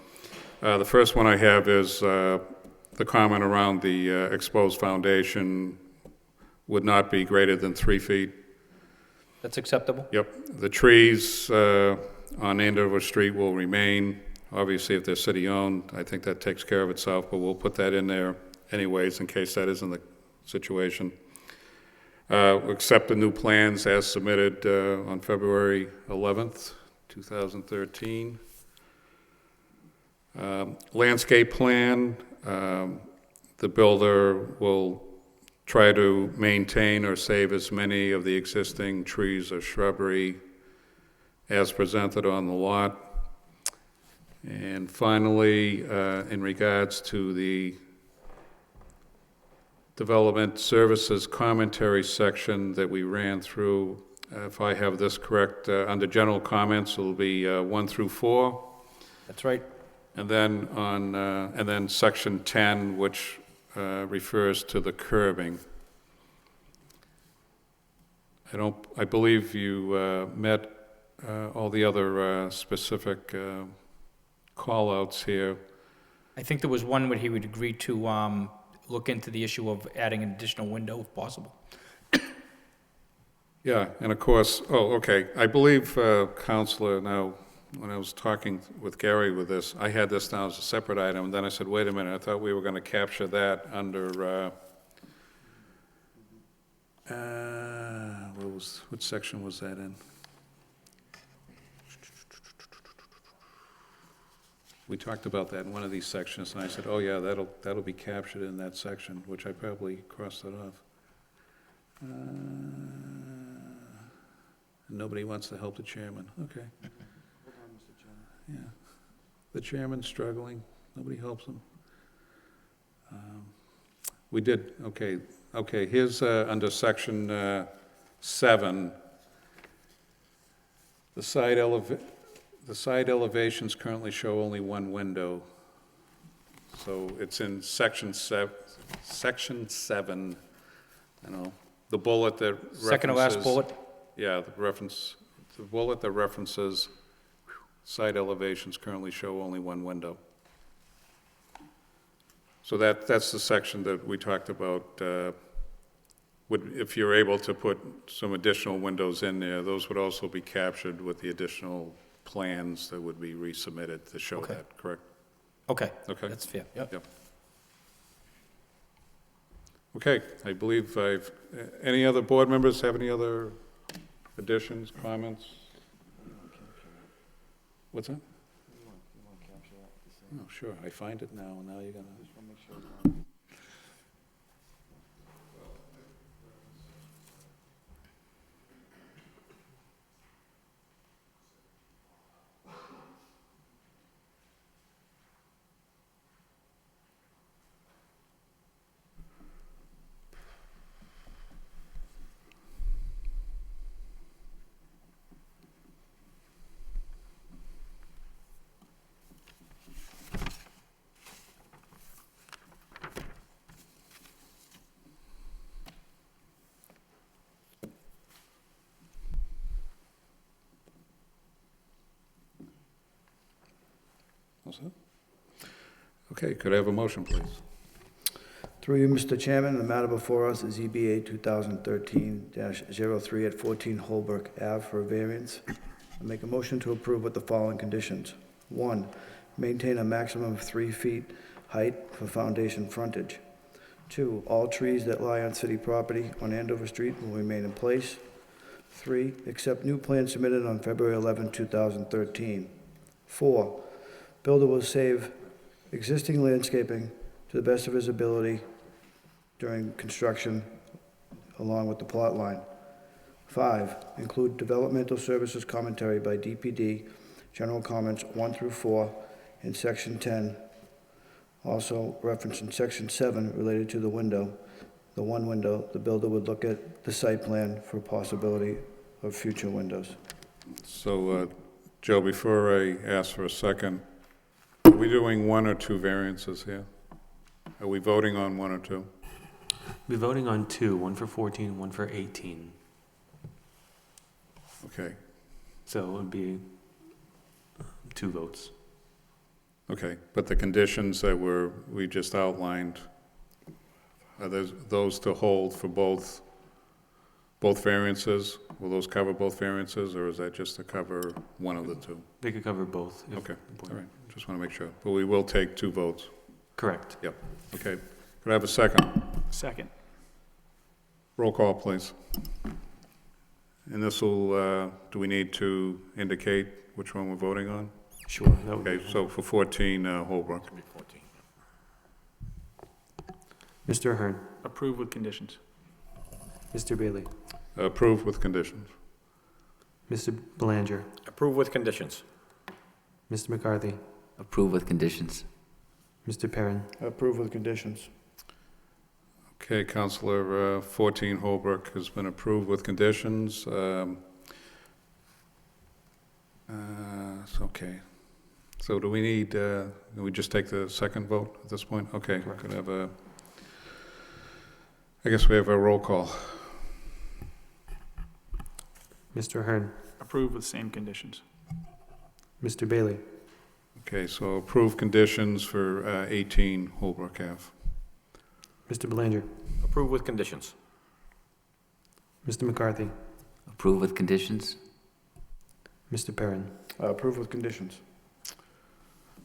Speaker 1: The first one I have is the comment around the exposed foundation would not be greater than 3 feet.
Speaker 13: That's acceptable?
Speaker 1: Yep. The trees on Andover Street will remain. Obviously, if they're city-owned, I think that takes care of itself, but we'll put that in there anyways in case that isn't the situation. Accept the new plans as submitted on February 11th, 2013. Landscape plan, the builder will try to maintain or save as many of the existing trees or shrubbery as presented on the lot. And finally, in regards to the Development Services Commentary section that we ran through, if I have this correct, under general comments, it'll be 1 through 4.
Speaker 13: That's right.
Speaker 1: And then and then section 10, which refers to the curbing. I believe you met all the other specific call-outs here.
Speaker 13: I think there was one where he would agree to look into the issue of adding an additional window if possible.
Speaker 1: Yeah, and of course, okay. I believe, Counselor, now, when I was talking with Gary with this, I had this down as a separate item, and then I said, wait a minute, I thought we were going to capture that under, what section was that in? We talked about that in one of these sections, and I said, oh yeah, that'll be captured in that section, which I probably crossed it off. Nobody wants to help the chairman. Okay. Hold on, Mr. Chairman. Yeah. The chairman's struggling. Nobody helps him. We did, okay. Okay, here's under section 7, the side elevations currently show only one window. So it's in section 7, you know, the bullet that references...
Speaker 13: Second to last bullet?
Speaker 1: Yeah, the bullet that references side elevations currently show only one window. So that's the section that we talked about. If you're able to put some additional windows in there, those would also be captured with the additional plans that would be resubmitted to show
Speaker 13: Okay.
Speaker 1: that, correct?
Speaker 13: Okay,
Speaker 1: Okay.
Speaker 13: that's fair, yep.
Speaker 1: Yep. Okay, I believe any other board members have any other additions, comments? What's that? Oh, sure, I find it now, now you're gonna. What's that? Okay, could I have a motion, please?
Speaker 2: Through you, Mr. Chairman, the matter before us is ZBA 2013-03 at 14 Holbrook Ave for a variance. I make a motion to approve with the following conditions. 1, maintain a maximum of 3 feet height for foundation frontage. 2, all trees that lie on city property on Andover Street will remain in place. 3, accept new plans submitted on February 11, 2013. 4, builder will save existing landscaping to the best of his ability during construction along with the plot line. 5, include developmental services commentary by DPD, general comments 1 through 4 in section 10. Also referenced in section 7 related to the window. The one window, the builder would look at the site plan for possibility of future windows.
Speaker 1: So, Joe, before I ask for a second, are we doing 1 or 2 variances here? Are we voting on 1 or 2?
Speaker 4: We're voting on 2, one for 14, one for 18.
Speaker 1: Okay,
Speaker 4: So it would be 2 votes.
Speaker 1: okay, but the conditions that we just outlined, are those to hold for both variances? Will those cover both variances, or is that just to cover one of the 2?
Speaker 4: They could cover both. if
Speaker 1: Okay,
Speaker 4: the board-
Speaker 1: all right, just want to make sure. But we will take 2 votes.
Speaker 4: Correct.
Speaker 1: Yep, okay. Could I have a second?
Speaker 7: Second.
Speaker 1: Roll call, please. And this will, do we need to indicate which one we're voting on?
Speaker 4: Sure. That would
Speaker 1: Okay,
Speaker 4: be-
Speaker 1: so for 14, Holbrook.
Speaker 4: Mr. Ahern,
Speaker 7: Approve with conditions.
Speaker 4: Mr. Bailey,
Speaker 1: Approved with conditions.
Speaker 4: Mr. Belanger,
Speaker 8: Approve with conditions.
Speaker 4: Mr. McCarthy,
Speaker 5: Approve with conditions.
Speaker 4: Mr. Perrin,
Speaker 2: Approve with conditions.
Speaker 1: Okay, Counselor, 14 Holbrook has been approved with conditions. Okay. So do we need, do we just take the second vote at this point? Okay,
Speaker 4: Correct.
Speaker 1: could have I guess we have a roll call.
Speaker 4: Mr. Ahern,
Speaker 7: Approve with same conditions.
Speaker 4: Mr. Bailey,
Speaker 1: Okay, so approved conditions for 18 Holbrook Ave.
Speaker 4: Mr. Belanger,
Speaker 8: Approve with conditions.
Speaker 4: Mr. McCarthy,
Speaker 5: Approve with conditions.
Speaker 4: Mr. Perrin.
Speaker 2: Approve with conditions.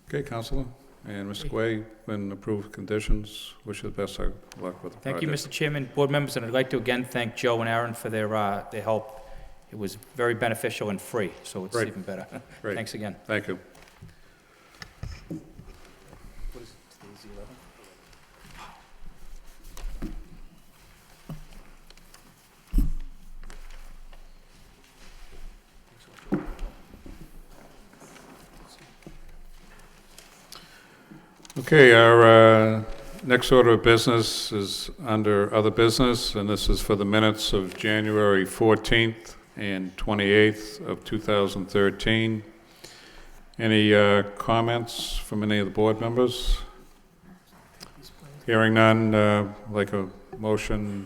Speaker 1: Okay, Counselor, and Mr. Quay, been approved with conditions. Wish you the best of luck with the project.
Speaker 13: Thank you, Mr. Chairman, board members, and I'd like to again thank Joe and Aaron for their help. It was very beneficial and free, so it's
Speaker 1: Great.
Speaker 13: even better.
Speaker 1: Great.
Speaker 13: Thanks again.
Speaker 1: Thank you.
Speaker 7: What is it, today's the 11th?
Speaker 1: Okay, our next order of business is under other business, and this is for the minutes of January 14th and 28th of 2013. Any comments from any of the board members? Hearing none, like a motion.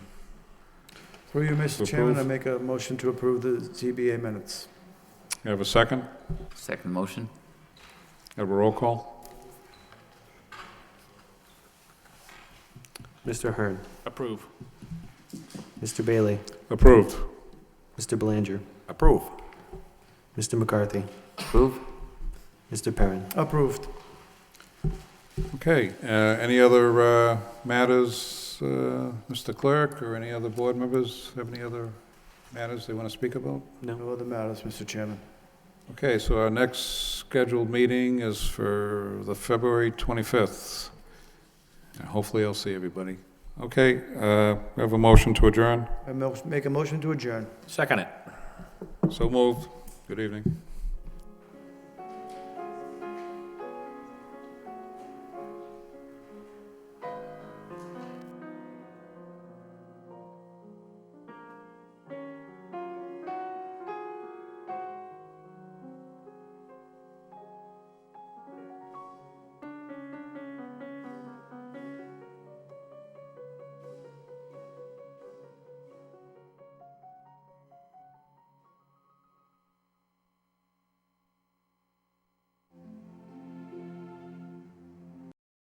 Speaker 2: Through you,
Speaker 1: To
Speaker 2: Mr. Chairman, I
Speaker 1: approve.
Speaker 2: make a motion to approve the ZBA minutes.
Speaker 1: You have a second?
Speaker 5: Second motion.
Speaker 1: Have a roll call?
Speaker 4: Mr. Ahern,
Speaker 7: Approve.
Speaker 4: Mr. Bailey,
Speaker 1: Approved.
Speaker 4: Mr. Belanger,
Speaker 8: Approve.
Speaker 4: Mr. McCarthy.
Speaker 5: Approve?
Speaker 4: Mr. Perrin.
Speaker 2: Approved.
Speaker 1: Okay, any other matters, Mr. Clerk, or any other board members have any other matters they want to speak about?
Speaker 2: No other matters, Mr. Chairman.
Speaker 1: Okay, so our next scheduled meeting is for the February 25th. And hopefully I'll see everybody. Okay, we have a motion to adjourn.
Speaker 2: Make a motion to adjourn.
Speaker 8: Second it.
Speaker 1: So moved. Good evening.